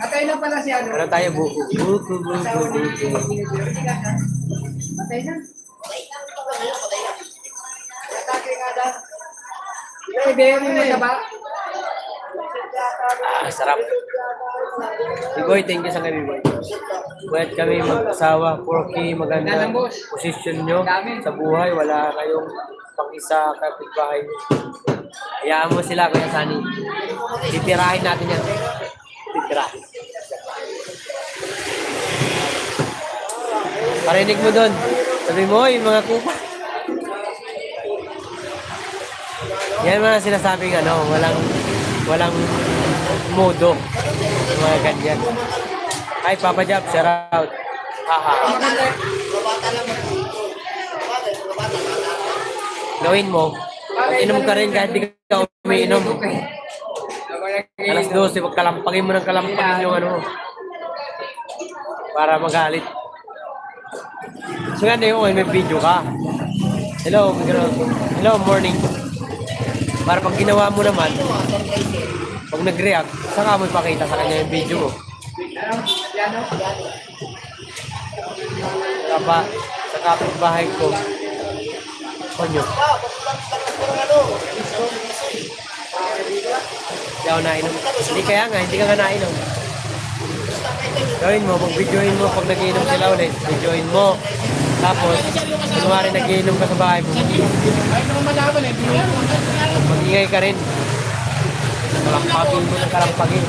Atay na pala si ano. Ano tayo? Buko. Buko. Patay na. Atake nga daw. Ibigay mo na ba? Sarap. Bigoy, thank you sa kami, Bigoy. Buhat kami mag-asawa, porky, maganda posisyon nyo sa buhay. Wala kayong pang-isa kapitbahay nyo. Hayaan mo sila, Kuya Sani. Titirahin natin yan. Titirahin. Parinig mo doon. Sabi mo, yung mga kupa. Yan mga sinasabing walang modo. Mga ganyan. Ay, Papa Jab, shout out. Haha. Gawin mo. Inom ka rin kahit di ka umiinom. Alas 12, wag kalampagin mo ng kalampagin yung para magalit. So nga na may video ka. Hello, hello, morning. Para pag ginawa mo naman, pag nag-react, saka mo ipakita sa kanya yung video mo. Sa kapitbahay ko. Konyo. Hindi ako nainom. Hindi kaya nga, hindi ka nga nainom. Gawin mo, pag-videoin mo, pag nag-iinom sila ulit, videoin mo. Tapos, kunwari nag-iinom ka sa bahay mo, mag-ingay ka rin. Kalampagin mo ng kalampagin.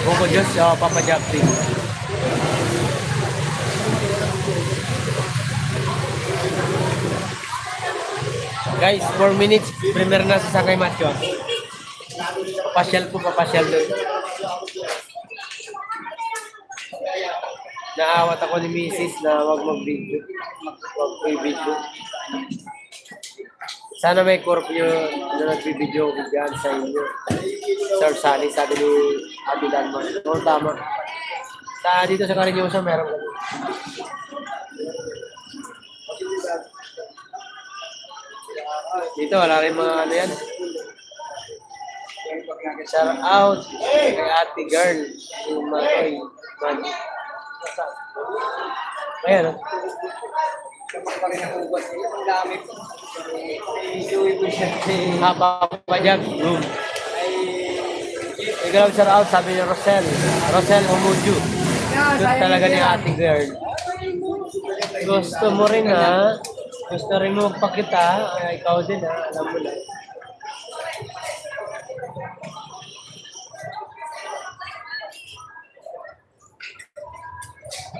Buko Diyos, Papa Jeffrey. Guys, 4 minutes, premiere na sa Sakay Matyo. Papasyal doon. Naawat ako ni Mrs. na wag mag-video. Wag video. Sana may korpyo na nagbibideo ko dyan sa inyo. Sir Sally, sabi ni Ate Dalman. Oo, tama. Dito sa Carinyosa, meron kami. Dito, wala rin mga yan. Shout out kay Ate Girl. Si Matoy. Ayan, Kapag pa rin ang ugat nila, ang dami po. Papa Jab. Ikaw shout out, sabi ni Rosel. Rosel Umuju. Doon talaga ni ate girl. Gusto mo rin ha? Gusto rin mo magpakita? Ay, ikaw din ha? Alam mo na.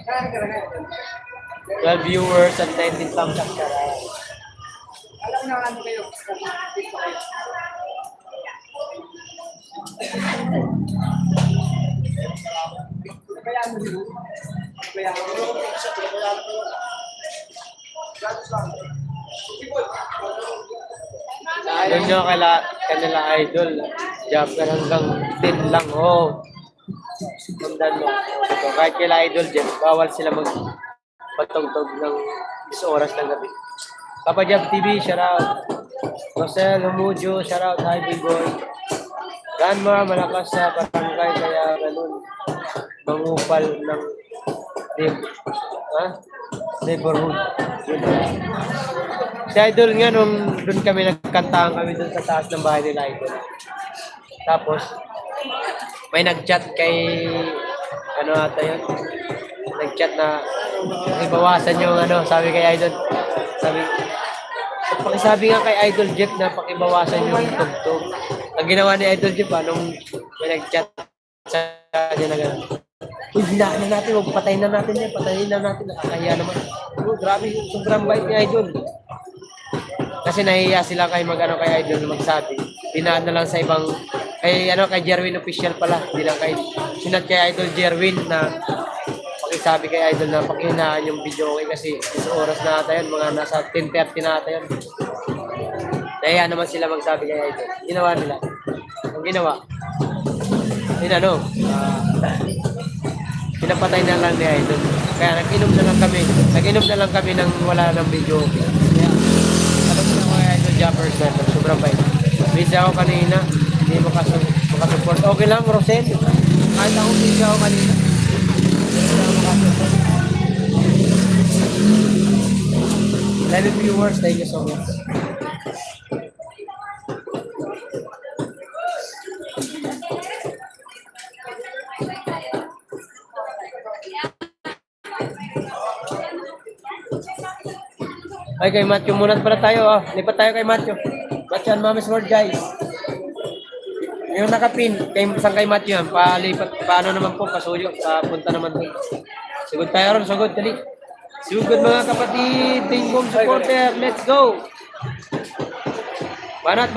Kaya ka rin. 12 viewers at 19 thumbs up ka. Alam na ano kayo. Kaya mo dito. Kaya mo dito. Yun nyo kanila idol. Job ka hanggang 10 lang. Oh. Sundan mo. So, kahit kila idol dyan, bawal sila magpatugtog ng 10 oras ng gabi. Papa Job TV, shout out. Rosel Humujo, shout out. Hi, big boy. Ganmar, malakas sa barangay, kaya ganun. Mangupal ng neighborhood. Si Idol nga, nung doon kami nagkantahan kami doon sa taas ng bahay nila Idol. Tapos, may nag-chat kay, ano ata yun? Nag-chat na, ibawasan yung sabi kay Idol. Pakisabi nga kay Idol Jeff na pakibawasan yung tugtog. Ang ginawa ni Idol Jeff, nung may nag-chat sa kanya na gano'n. Uy, hinaan na natin, patayin na natin yan, nakakahiya naman. Oh, grabe, sobrang bait ni Idol. Kasi nahihiya sila kay kay Idol na magsabi. Hinaan na lang sa ibang, kay Jerwin official pala, hindi lang sinat kay Idol Jerwin na pakisabi kay Idol na pakihinaan yung video okay kasi isang oras na ata yun, mga nasa 10:30 na ata yun. Nahiya naman sila magsabi kay Idol. Ginawa nila. Ang ginawa, pinapatay na lang ni Idol. Kaya nag-inom na lang kami ng wala ng video. Kaya, alam mo na ko kay Idol Jappers na sobrang bait. Busy ako kanina, hindi makasupport. Okay lang, Rosel. Kahit ako busy ako kanina. Live viewers, thank you so much. Ay, kay Matthew muna pala tayo. Lipat tayo kay Matthew. Matthew and Mami's World, guys. Yung nakapin, saan kay Matthew yan? Paano naman po, pasuyo. Punta naman doon. Sugod tayo ron, sugod. Dali. Sugod mga kapatid. Tingkong supporter. Let's go. Banat.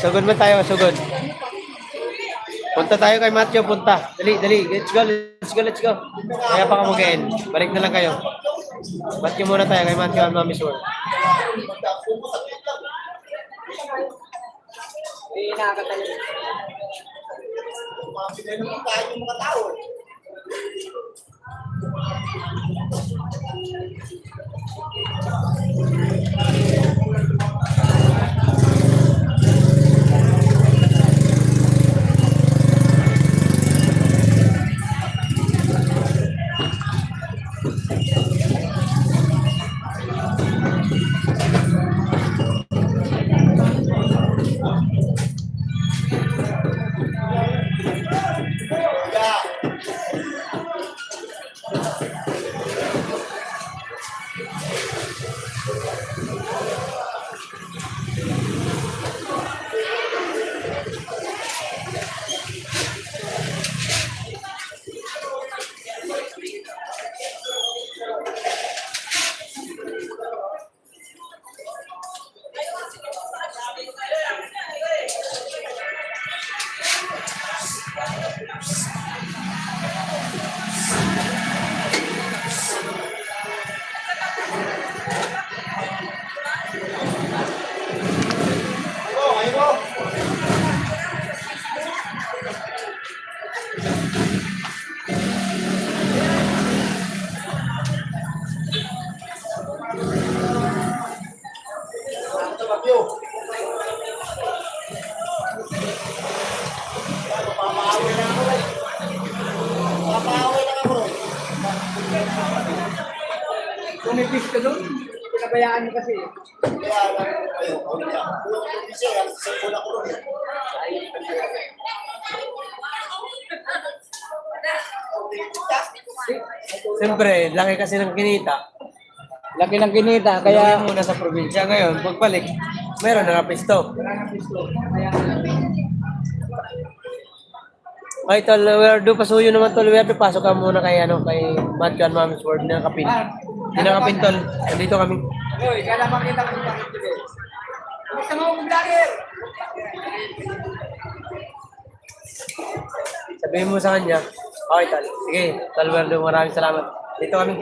Sugod mo tayo, sugod. Punta tayo kay Matthew, punta. Dali. Let's go. Kaya pa kamugain. Balik na lang kayo. Matthew muna tayo kay Matthew and Mami's World. Hindi nakakatayo. Mga tao. doon. Pinabayaan niyo kasi. Kaya lang, ayun, kasi ang cellphone ako doon. Siyempre, laki kasi ng kinita. Laki ng kinita, Kaya kaya muna sa probinsya ngayon, pagbalik, meron na pisto. wala nang pisto. Kaya Ay, tol, Werdo, pasuyo naman, tol, Werdo, pasok ka muna kay, kay Matthew and Mami's World na kapin. Hindi na kapin, tol. Nandito kami. Uy, kaya makita ko bakit today. Gusto mo mag-vlogger? Sabihin mo sa kanya, okay, tol. Sige, tol, Werdo, maraming salamat. Dito kami.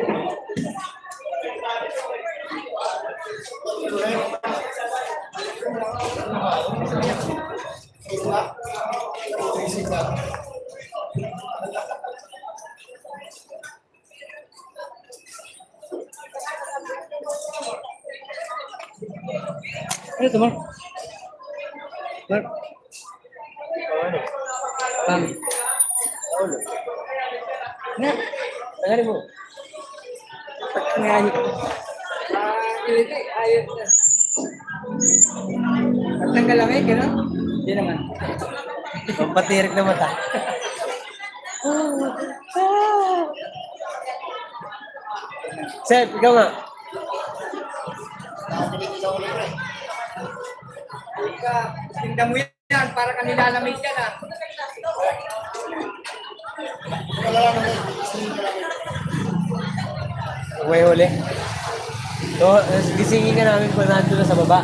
Ano ito, Mark? Mark? Ano? Pam. Ano? Na, nangarin mo. Nangyari ko. Hindi, ayos na. Pagtanggal lang eh, gano'n? Hindi naman. Pampatirik na mata. Seth, ikaw nga. Ika, tinda mo yan, para ka nilalamig yan ah. Uwe huli. So, gisingin ka namin kung nandun na sa baba.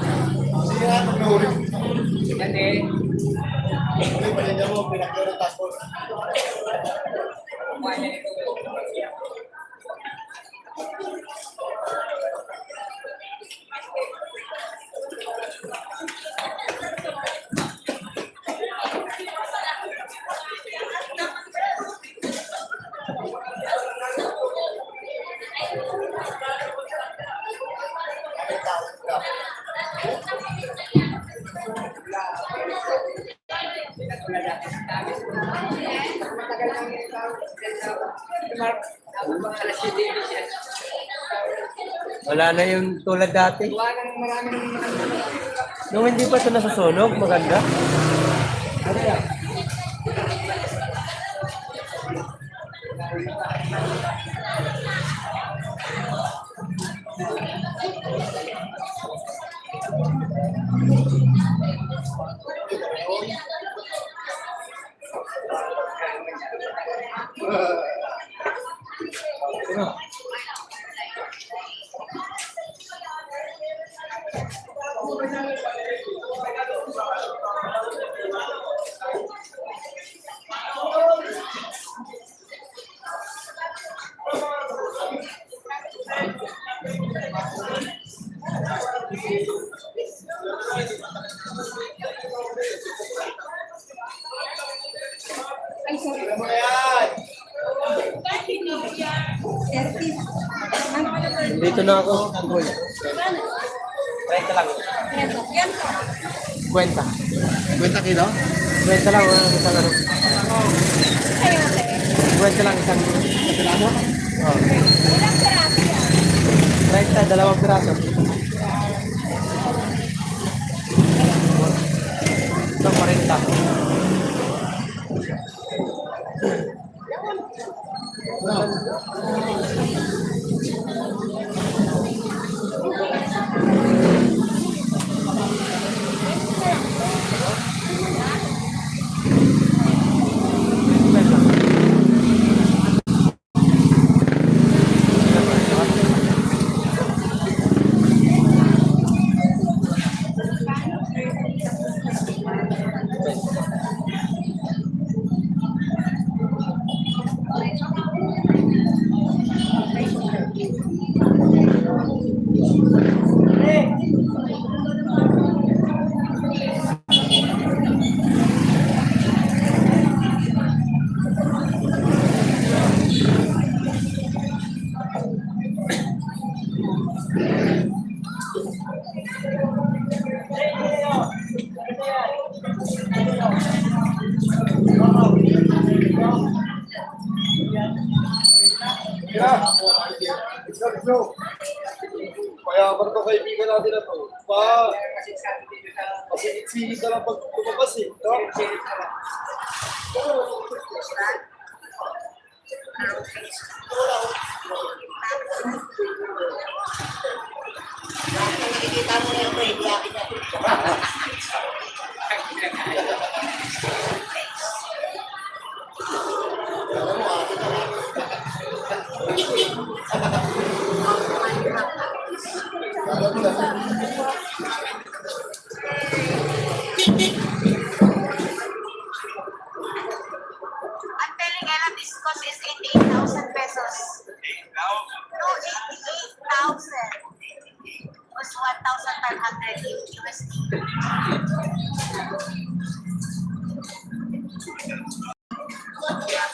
Yan eh. Matagal lang yung tawag. Mark, abot bang alas 7 yan. Wala na yung tulad dati. Gawa ng marami ng Nung hindi pa ito nasusunog, maganda. Dito na ako. Kwenta lang. Kwenta. Kwenta kilo? Kwenta lang. Isang ano. Kwenta lang isang. Oh. 30, dalawang piraso. Ito, 50. mayaman itong kaibigan natin na to. Pa, masigit-sigit na lang pag lumabas eh. No? Nakikita mo na yung break, yakin niya. I'm telling Ella this cost is 88,000 pesos. No, 88,000. Was 1,500 USD.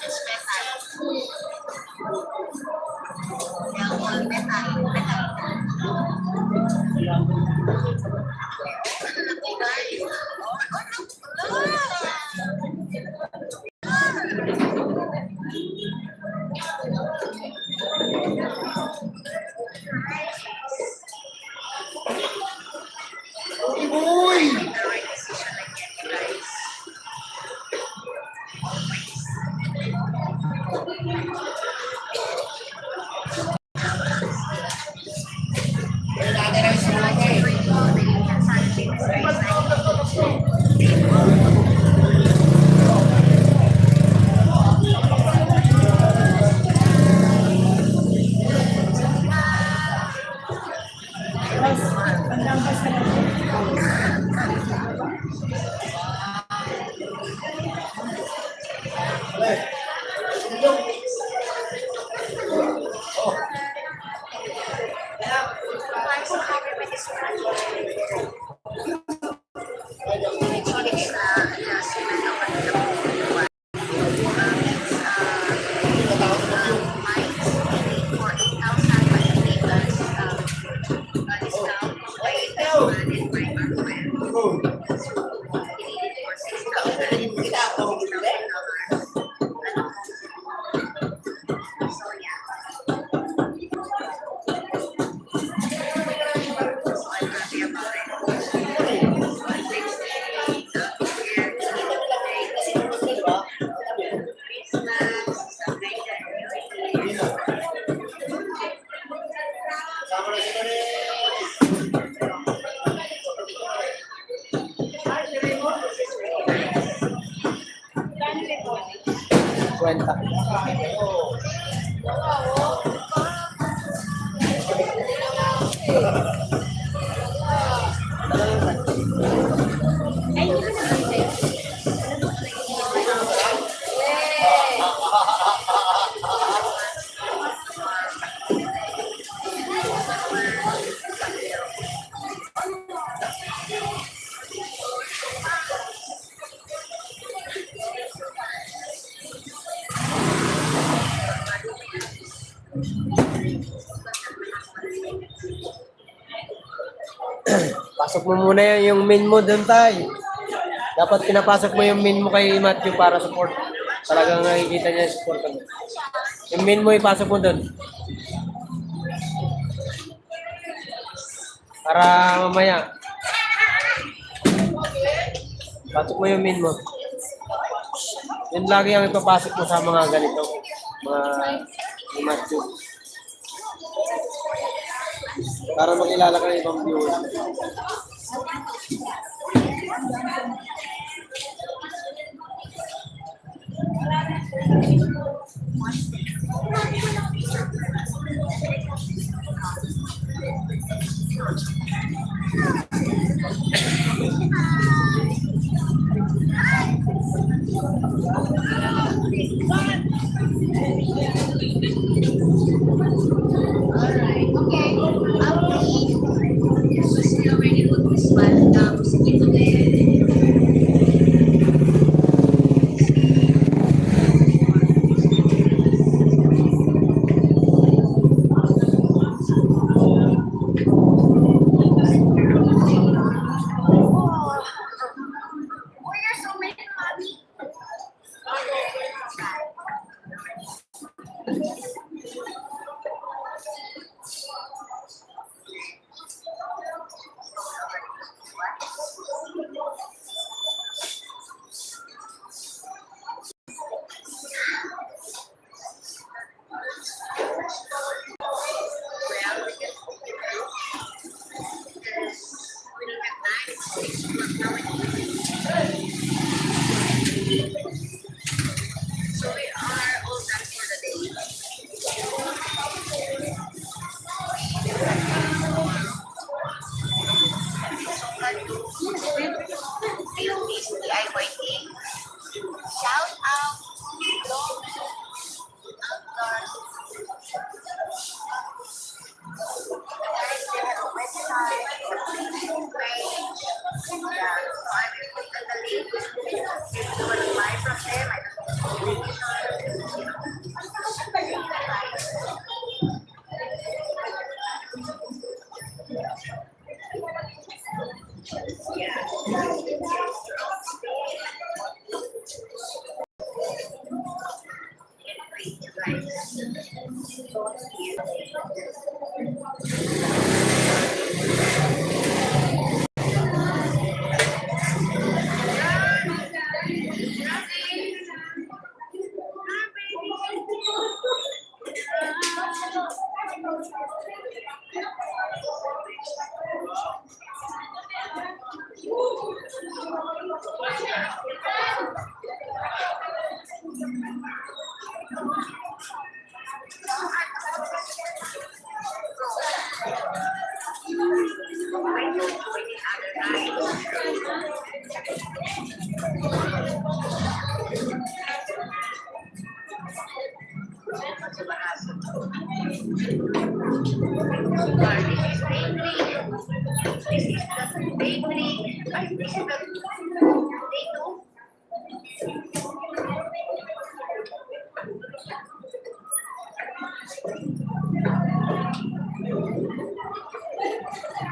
It's metal. They're all Uy! Kwenta. Pasok mo muna yung min mo doon, tay. Dapat pinapasok mo yung min mo kay Matthew para support. Talagang nakikita niya yung support mo. Yung min mo ipasok mo doon. Para mamaya. Pasok mo yung min mo. Yun lagi ang ipapasok mo sa mga ganito. Mga ni Matthew. Para makilala ka ng ibang viewers. Alright, okay. We already put this one into the Oh, you're so many, mommy. Now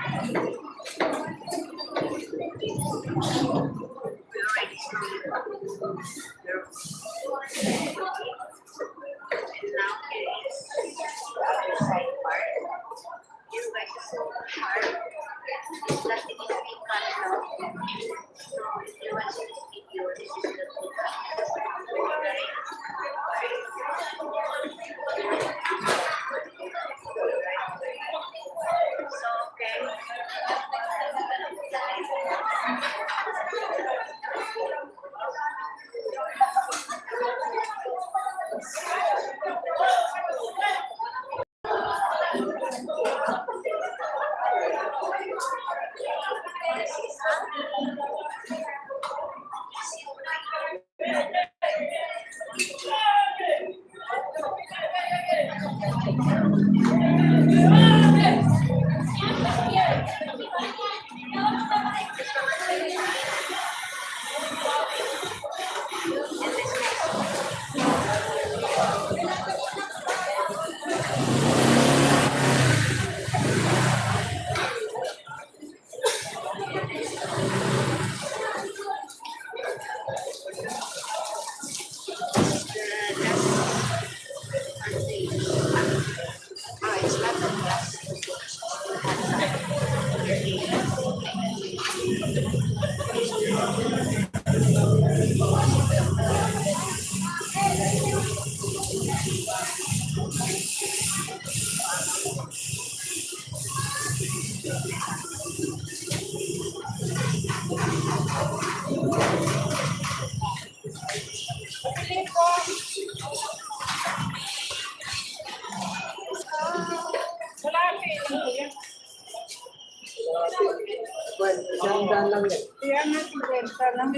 here is the other side part. You guys is so hard. Plastic is being cut out. So if you watch this video, this is the good So okay. It's not the plastic. Well, isang daan lang yan. Kaya nga, kwenta lang.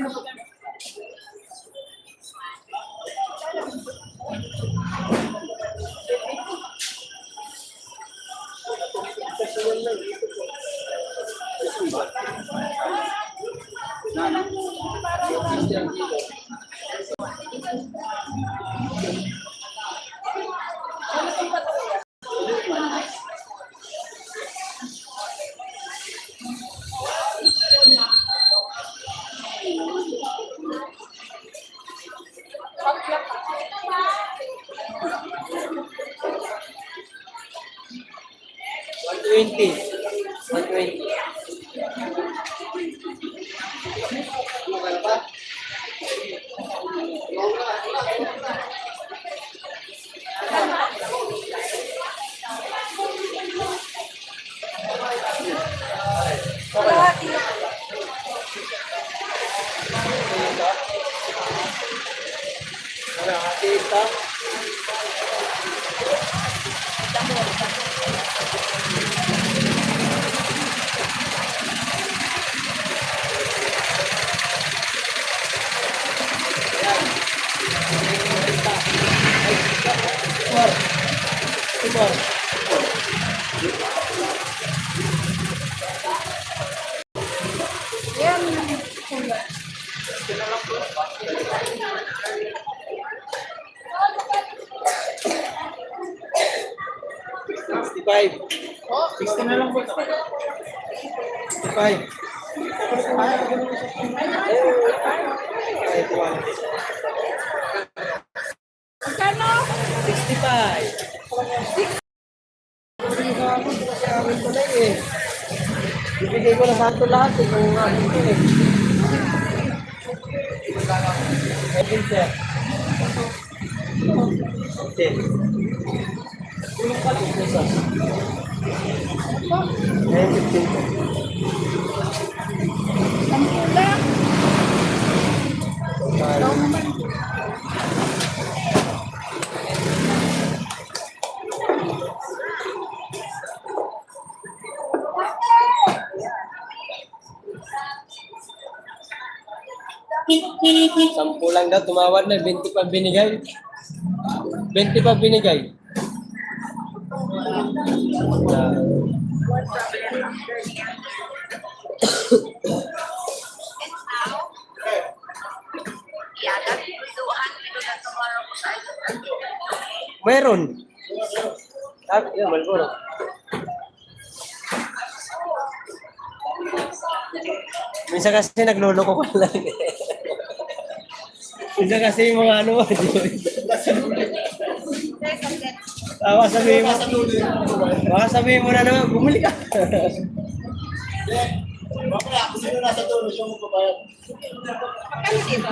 $120. $120. Ano, hati ito? Tumor. Yan. 65. 60 na lang po. 65. Ay, tuwan. Magkano? 65. Ibigay ko na sa ato lahat eh, kung ano ito eh. Edwin sir. Okay. Yung pala ito sa. Eh, 15. Ang kulang. Ikaw naman. Sampu lang daw, tumawad na, 20 pa binigay. 20 pa binigay. Yeah, that we do 100 tomorrow ko sa Meron. Yun, Malboro. Minsan kasi nagluloko ko lang. Minsan kasi yung mga ano, baka sabihin mo na naman, bumili ka. Mamaya, kung sino nasa dulo, siya mo pabayad. Magkano dito?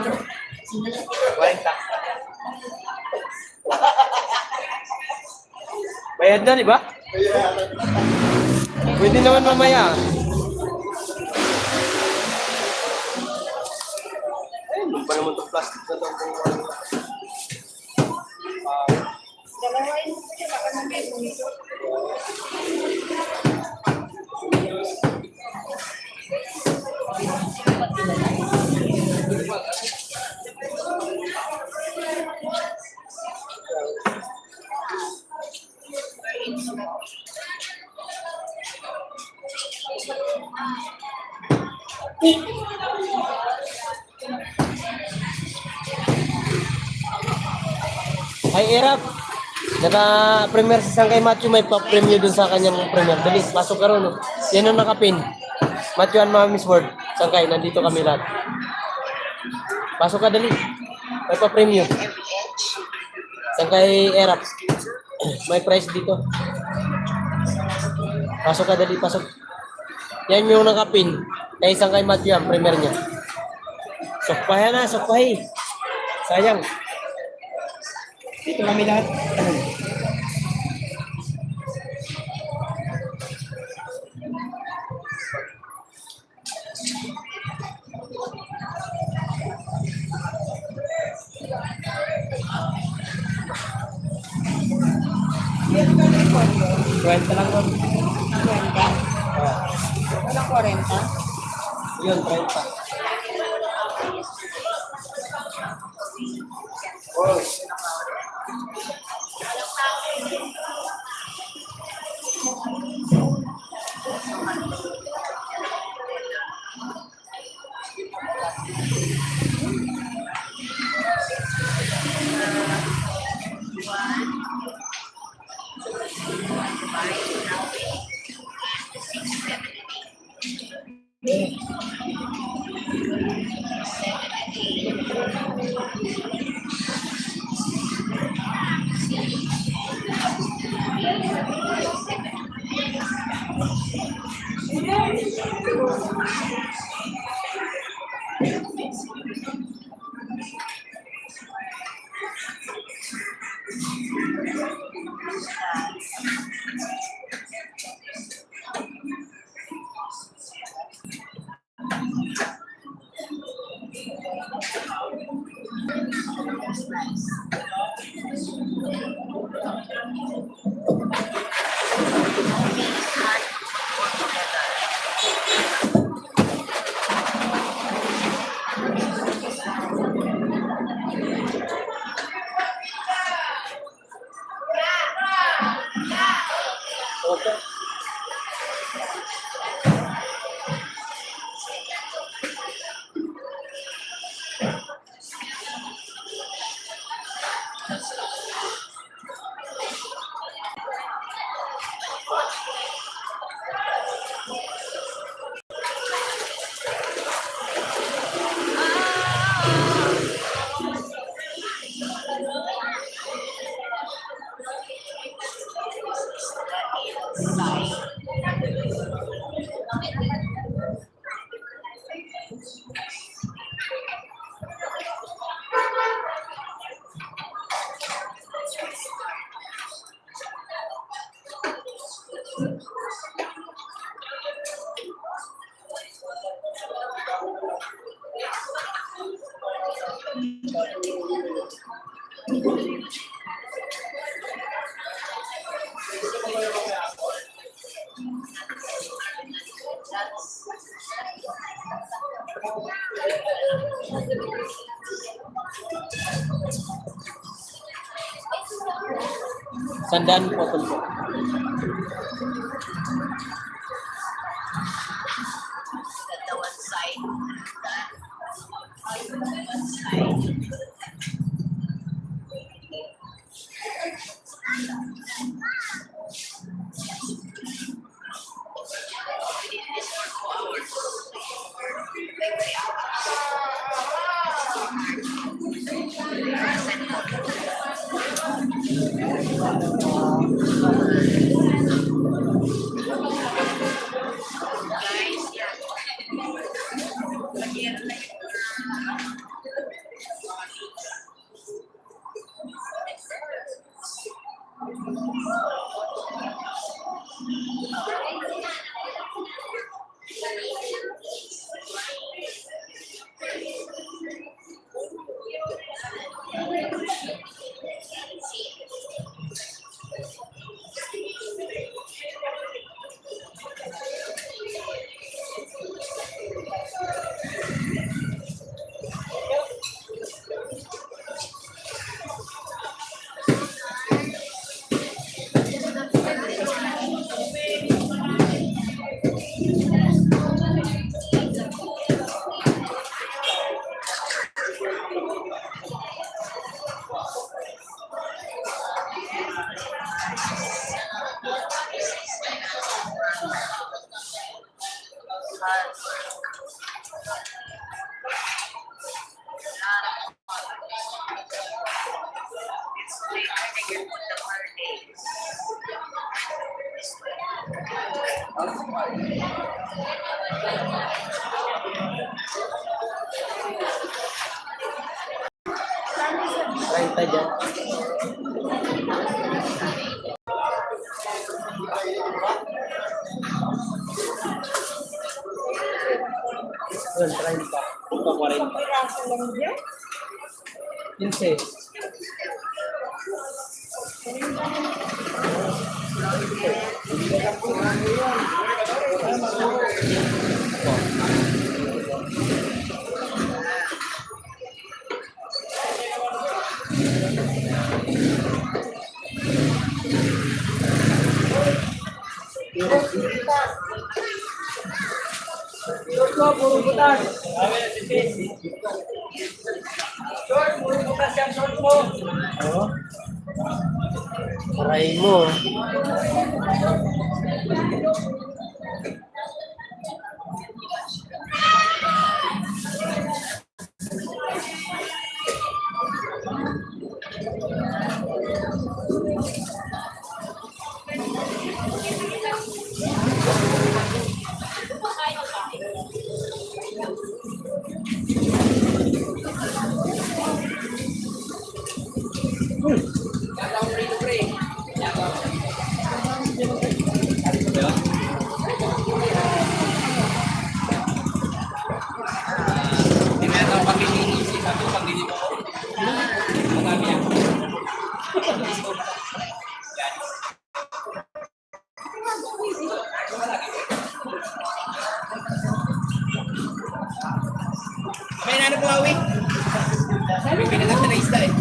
40. Bayad na, di ba? Pwede naman mamaya. Ay, hindi pa naman itong plastic na itong Dalawain mo siya, baka namin dito. Hi, Erap. Naka-premier sa Sangkay Matthew, may pa-premyo dun sa kanyang premier. Dali, pasok ka ron. Yan ang nakapin. Matthew and Mami's Word. Sangkay, nandito kami lahat. Pasok ka, dali. May pa-premyo. Sangkay Erap. May price dito. Pasok ka, dali, pasok. Yan yung nakapin. Kay Sangkay Matthew ang premier niya. Sokpahan na, sokpahin. Sayang. Dito kami lahat. Kwenta lang mo. 20. Walang 40. Yun, 30. Okay. Sandaan po po. The one side. One side. This is for 2 hours. Guys, yan. Lagyan na yung Try tayo dyan. Yun, try pa. Ito, 40. Piraso lang dyan. 15. Short ko, puro butas. Short, puro butas yan, short mo. Oo. Try mo. May nano po, Awi? May pinaganda na isda eh.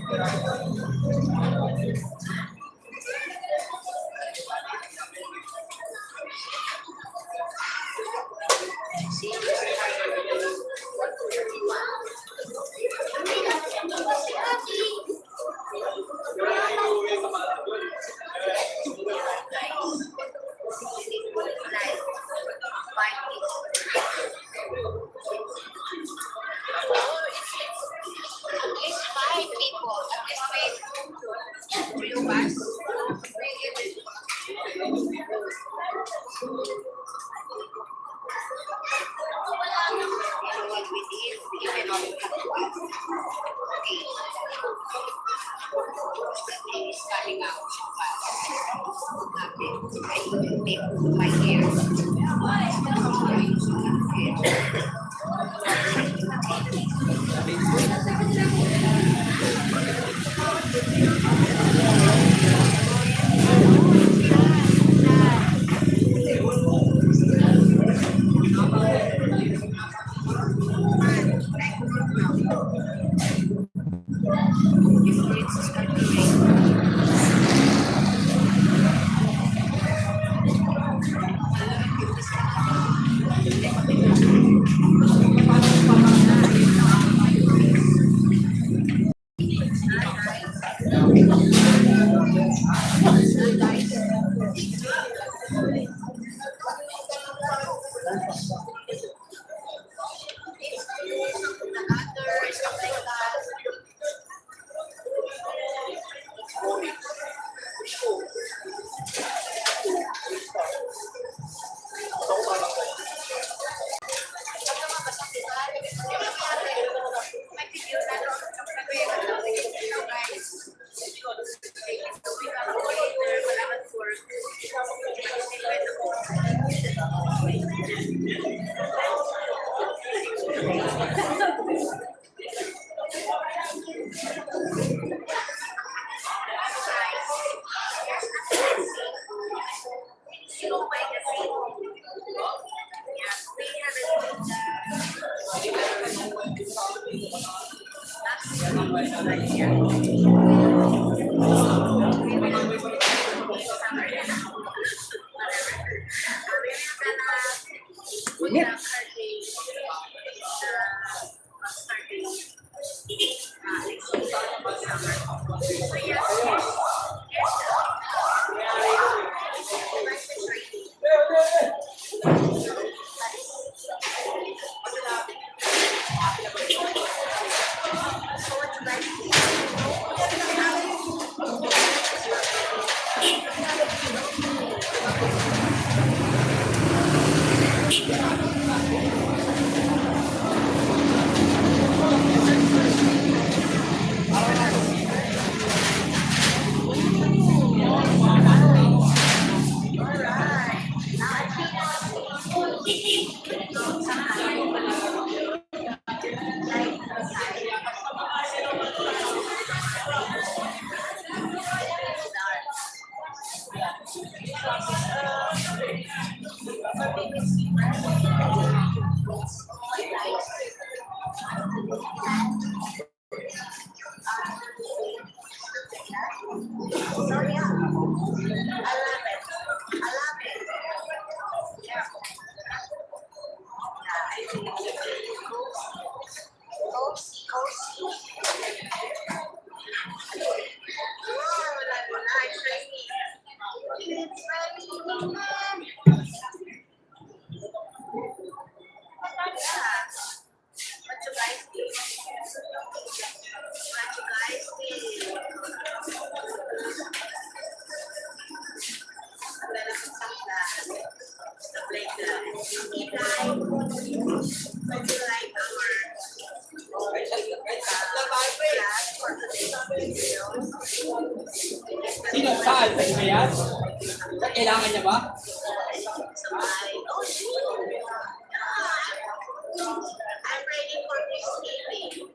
At least 5 people. At least 5. 3 of us. What we did, we even only have one. Okay. The thing is coming out fast. I even make my hair. Sino saan? Sa inyo yan? Kailangan niya ba? I'm ready for this evening.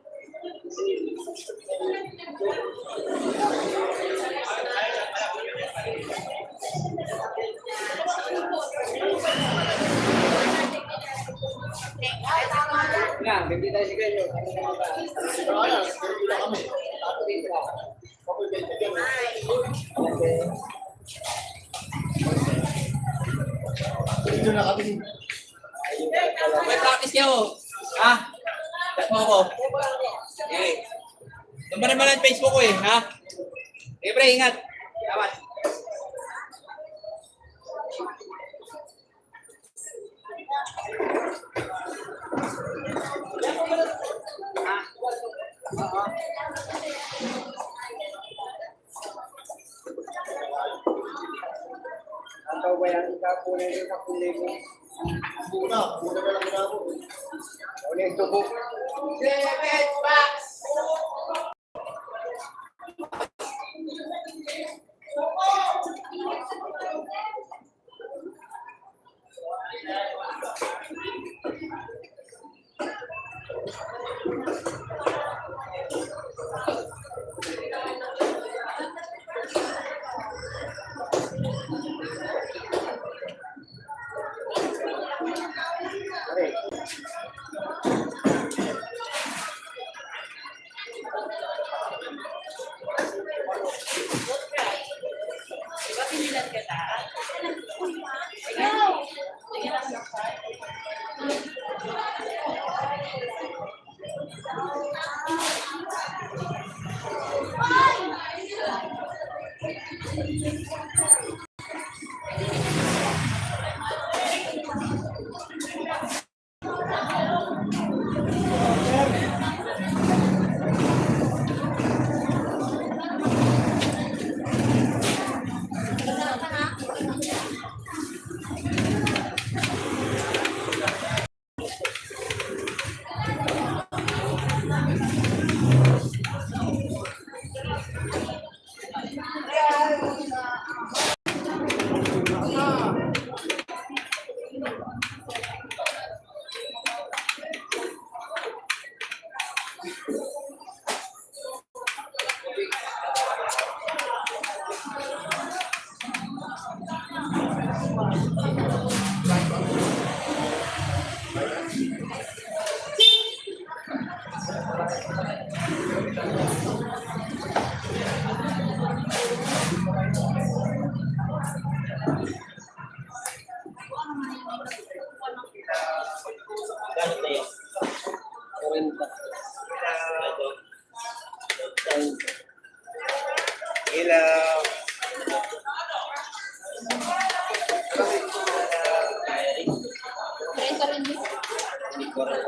Yan, hindi tayo sige nyo. Kami. Doon pa naman ang Facebook ko eh, ha? Okay, pre, ingat. Salamat. Ano ba yan? Ikapunin yung kapuli mo. Una na lang na ako. Ulit ito po. Gano'n na yun? 40. Ilaw. Renta rin din. 40.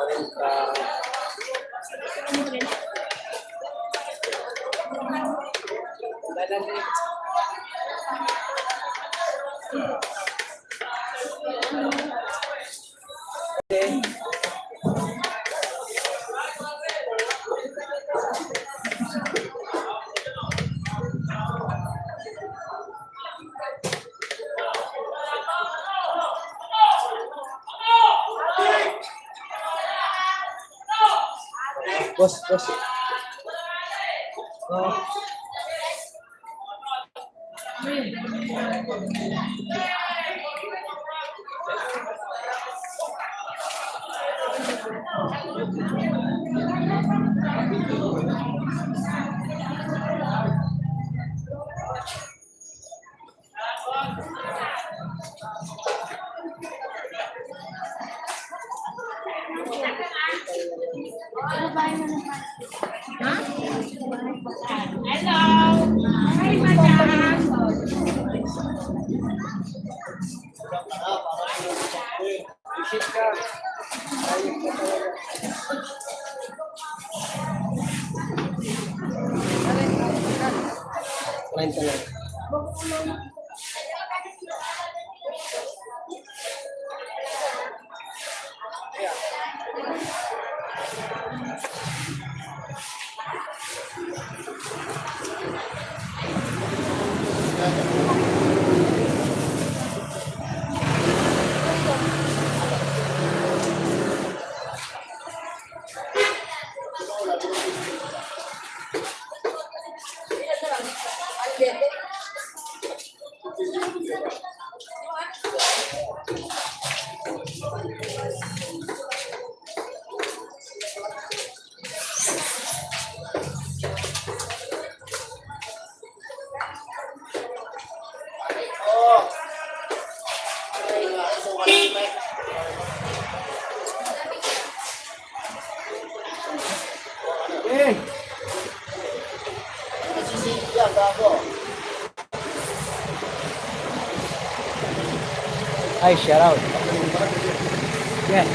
Boss. Visit ka. Ayun ka talaga. Renta lang. Eh! yan, bago. Ay, shout out. Yes.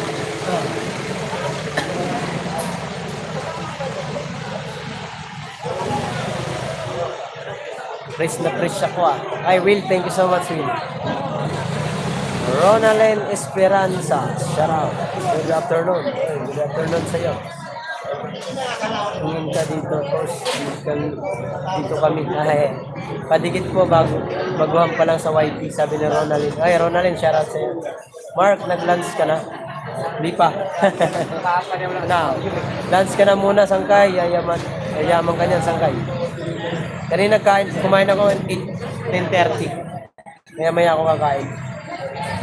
Praise na praise ako ah. Ay, Will, thank you so much, Will. Ronalyn Esperanza, shout out. Good afternoon. Ay, good afternoon sa iyo. Tingin ka dito, boss. Dito kami. Ay, padikit po baguhan pa lang sa YP, sabi ni Ronalyn. Ay, Ronalyn, shout out sa iyo. Mark, nag-lunch ka na? Hindi pa. Na, lunch ka na muna, Sangkay. Yayaman ka niyan, Sangkay. Kanina kumain ako 10:30. Maya ako kakain.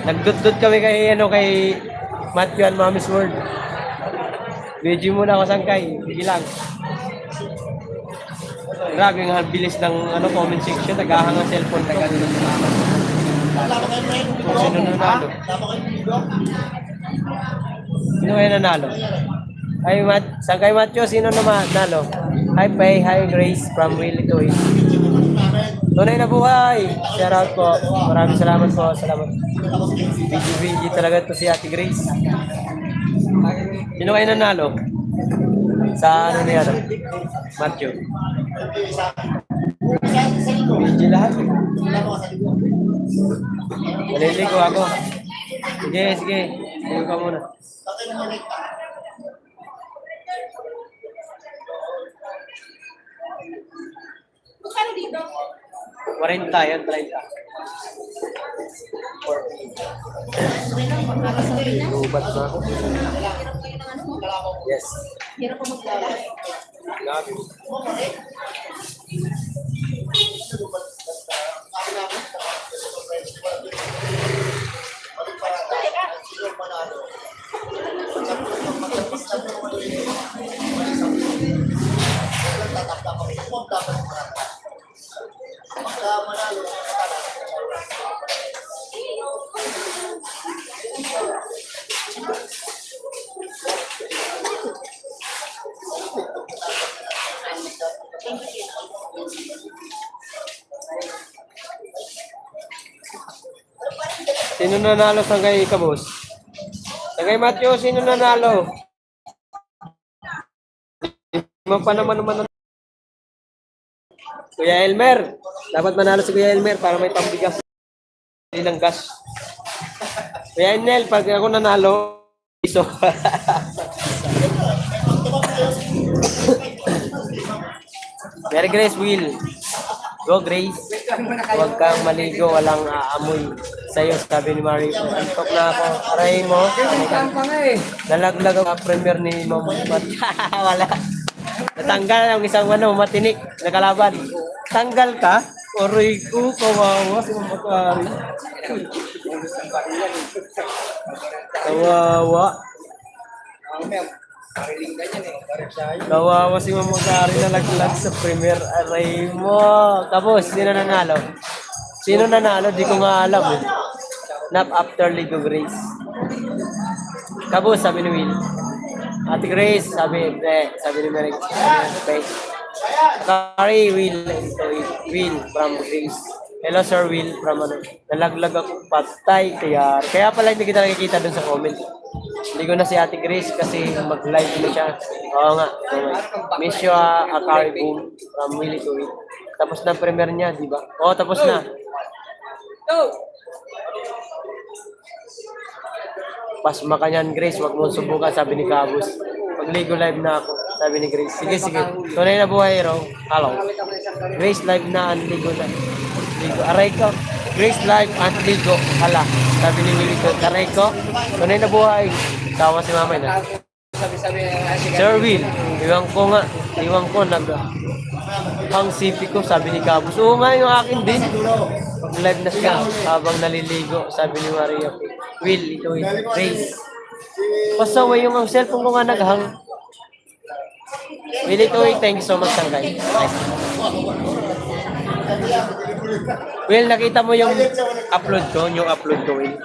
Nagdut-dut kami kay Matthew and Mommy's World. Video muna ako, Sangkay. Sige lang. Grabe nga bilis ng comment section. Nagahang ang cellphone. Kung sino nanalo. Sino kayo nanalo? Ay, Sangkay Matthew, sino nanalo? Hi, Pay. Hi, Grace from Willie to It. Tunay na buhay. Shout out po. Maraming salamat po. Salamat. BG talaga to si Ate Grace. Sino kayo nanalo? Sa ano niya? Matthew. BG lahat. Maliligo ako. Sige. Sige ka muna. Kano dito? 40 yan, 30. Ubat na ako. Yes. Hirap ko maglala. Sino nanalo sa kay Kabos? Sa kay Matthew, sino nanalo? Mo pa naman. Kuya Elmer. Dapat manalo si Kuya Elmer para may pambigas. Hindi lang gas. Kuya Enel, pag ako nanalo, iso. Mary Grace Will. Go Grace. Huwag kang maligo, walang aamoy sa'yo, sabi ni Marie. Antok na ako. Aray mo. Nalaglag ang premier ni Mama. Wala. Natanggal ang isang matinik na kalaban. Tanggal ka? Aray ko, kawawa si Mama Kari. Kawawa. Kawawa si Mama Kari na nalaglag sa premier. Aray mo. Tapos, sino nanalo? Sino nanalo? Di ko nga alam eh. Nap after Ligo Grace. Kabus, sabi ni Will. Ate Grace, sabi ni Merrick. Kari, Will from Grace. Hello Sir Will from nalaglag ako patay. Kaya pala hindi kita nakikita dun sa comment. Hindi ko na si Ate Grace kasi mag-live na siya. Oo nga. Miss you, Kari Boom from Willie to It. Tapos na premiere niya, di ba? Oo, tapos na. Pasma ka niyan, Grace. Huwag mo subukan, sabi ni Kabus. Magligo live na ako, sabi ni Grace. Sige. Tunay na buhay, Ro. Hello. Grace live na, anligo na. Ligo. Aray ko. Grace live, anligo. Hala. Sabi ni Willie ko. Aray ko. Tunay na buhay. Tawa si mamay na. Sir Will, iwan ko ang sipi ko, sabi ni Kabus. Oo nga, yung akin din. Pag-live na siya habang naliligo, sabi ni Maria. Will, ito Grace. Pasaway yung cellphone ko nga naghang. Will, ito thank you so much, Sangkay. Will, nakita mo yung upload ko, Will.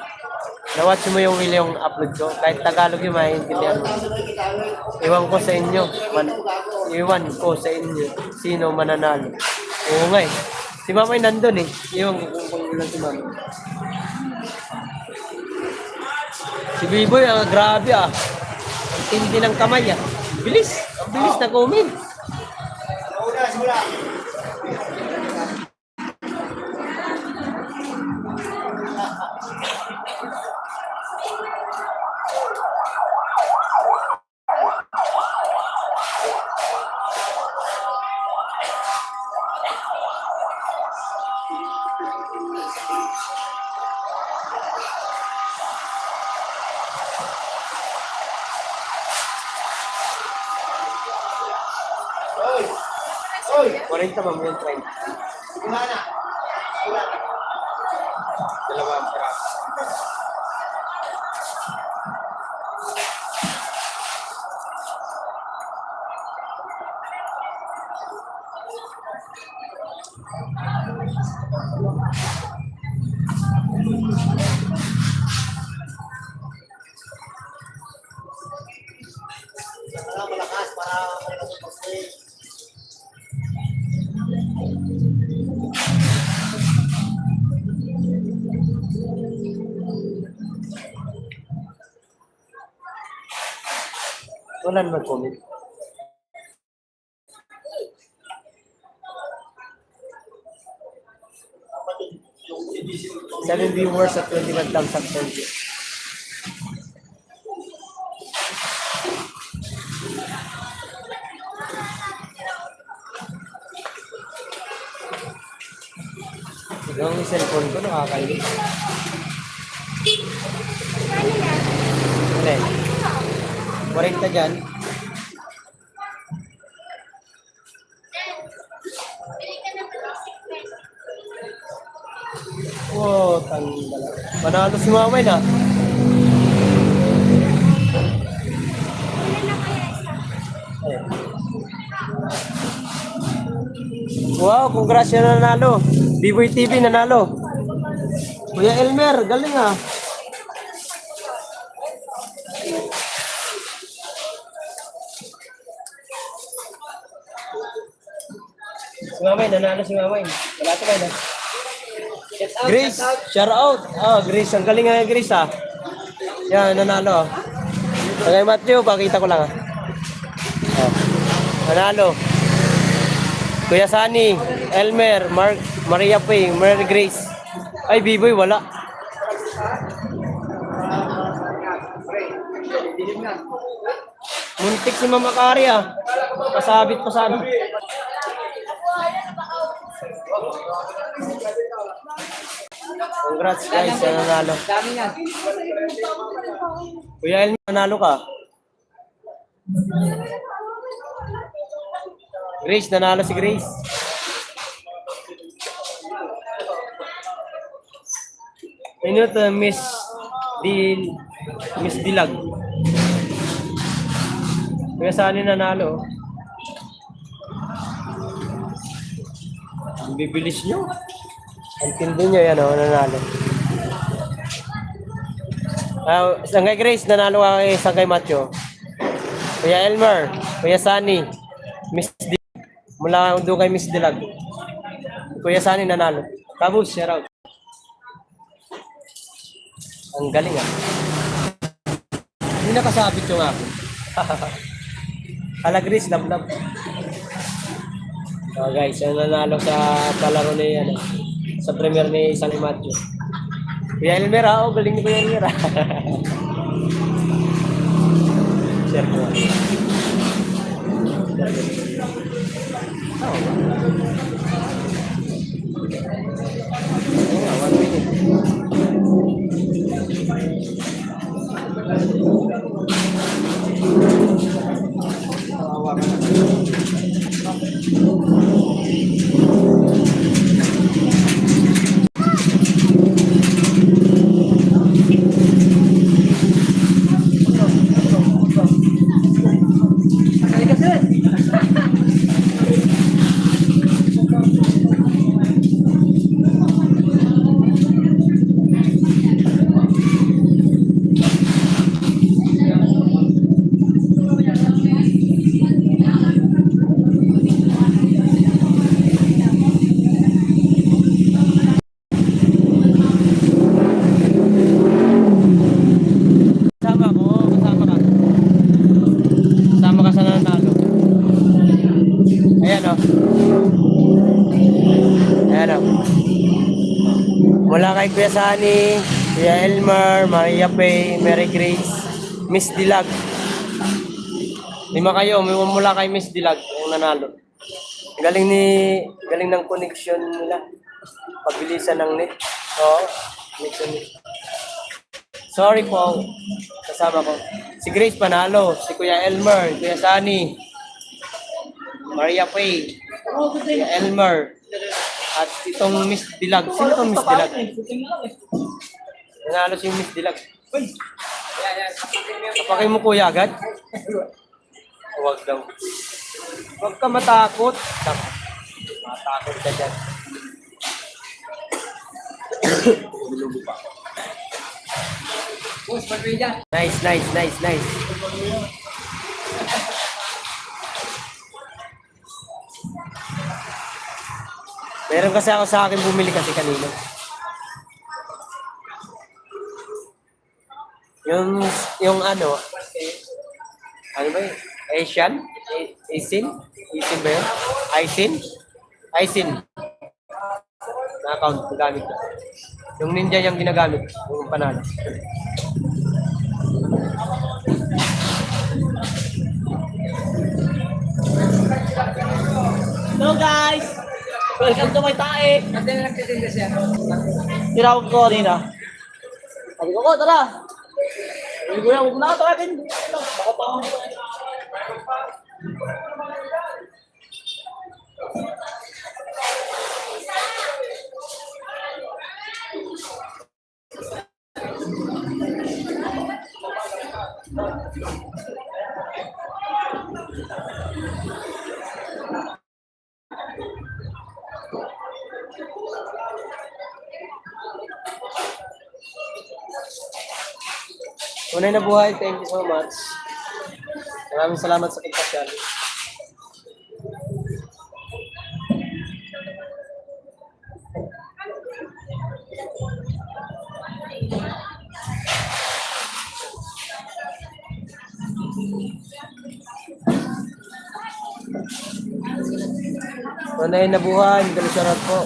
Na-watch mo yung Will yung upload ko. Kahit Tagalog yung maintindihan mo. Iwan ko sa inyo. Sino mananalo. Oo nga eh. Si Mama ay nandun eh. Yung kung ilan si Mama. Si Biboy, grabe ah. Ang tindi ng kamay ah. Bilis. Ang bilis na comment. Una, simula. Oy! Oy! 40 Ma'am yung 30. Simula na. Simula na. Dalawang piraso. Para malakas, para malakas yung pag-play. Wala naman comment. Seven viewers at 21,000 thank you. Yung cellphone ko nakakainis. Alin? 40 dyan. Wow, tanggal. Manalo si Mamay na. Ayun. Wow, congrats yan nanalo. Biboy TV nanalo. Kuya Elmer, galing ah. Si Mamay, nanalo si Mamay. Wala ito kayo na. Grace, shout out. Oh, Grace, ang galing nga Grace ah. Yan, nanalo. Kay Matthew, pakita ko lang ah. Oh. Nanalo. Kuya Sunny, Elmer, Mark, Maria Ping, Mary Grace. Ay, Biboy, wala. Muntik si Mama Kari ah. Pasabit. Congrats guys, sa nanalo. Dami yan. Kuya Elmer, nanalo ka. Grace, nanalo si Grace. Ano to, Miss Dilag. Kuya Sani nanalo. Ang bibilis nyo. Ang tindi nyo yan, nanalo. Sangay Grace, nanalo ka kay Sangay Macho. Kuya Elmer, Kuya Sani, Miss Dilag. Mula doon kay Miss Dilag. Kuya Sani nanalo. Kabus, shout out. Ang galing ah. Hindi nakasabit yung ako. Alagris, love. So guys, yan nanalo sa palaro ni ano, sa premier ni San Matthew. Kuya Elmer, galing ni Kuya Elmer. Share ko. One minute. Ayan o. Mula kay Kuya Sani, Kuya Elmer, Maria Pay, Mary Grace, Miss Dilag. 5 kayo, mula kay Miss Dilag, yung nanalo. Galing ng connection nila. Pabilisan ng net. Oo, connection net. Sorry po, kasama ko. Si Grace panalo, si Kuya Elmer, Kuya Sani, Maria Pay, Kuya Elmer, at itong Miss Dilag. Sino itong Miss Dilag? Nanalo si Miss Dilag. Kapakay mo kuya agad? Huwag daw. Huwag ka matakot. Matakot ka dyan. Nice. Meron kasi ako sa akin bumili kasi kanina. Yung ano ba yun? Asian? Aisin ba yun? Aisin. Na account, gamit ko. Yung ninja yung ginagamit, yung panalo. Hello guys! Welcome to my tae! At na nagtitinda siya. Tinawag ko kanina. Sabi ko, tara! Sabi ko yan, huwag na ka tawagin. Baka pa ako. Tunay na buhay, thank you so much. Maraming salamat sa pagpasyal. Tunay na buhay, Miguel Sharat po.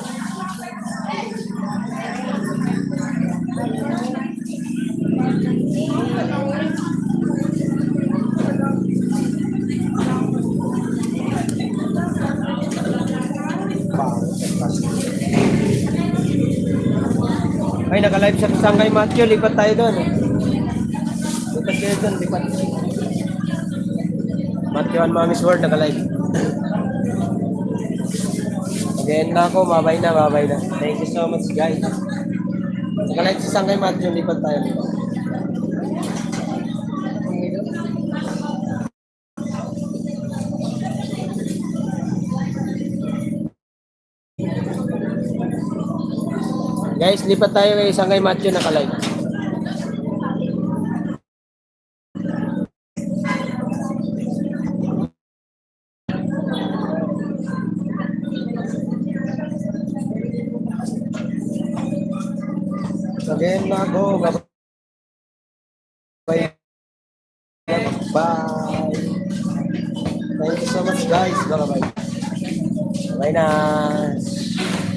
Ay, naka-live siya sa Sangay Matthew. Lipat tayo doon. Lipat kayo doon, lipat. Matthew and Mommy's World, naka-live. Again na ako, babay na. Thank you so much, guys. Naka-live sa Sangay Matthew, lipat tayo. Guys, lipat tayo kay Sangay Matthew naka-live. Again na ako. Bye. Thank you so much, guys. Bye-bye. Bye na.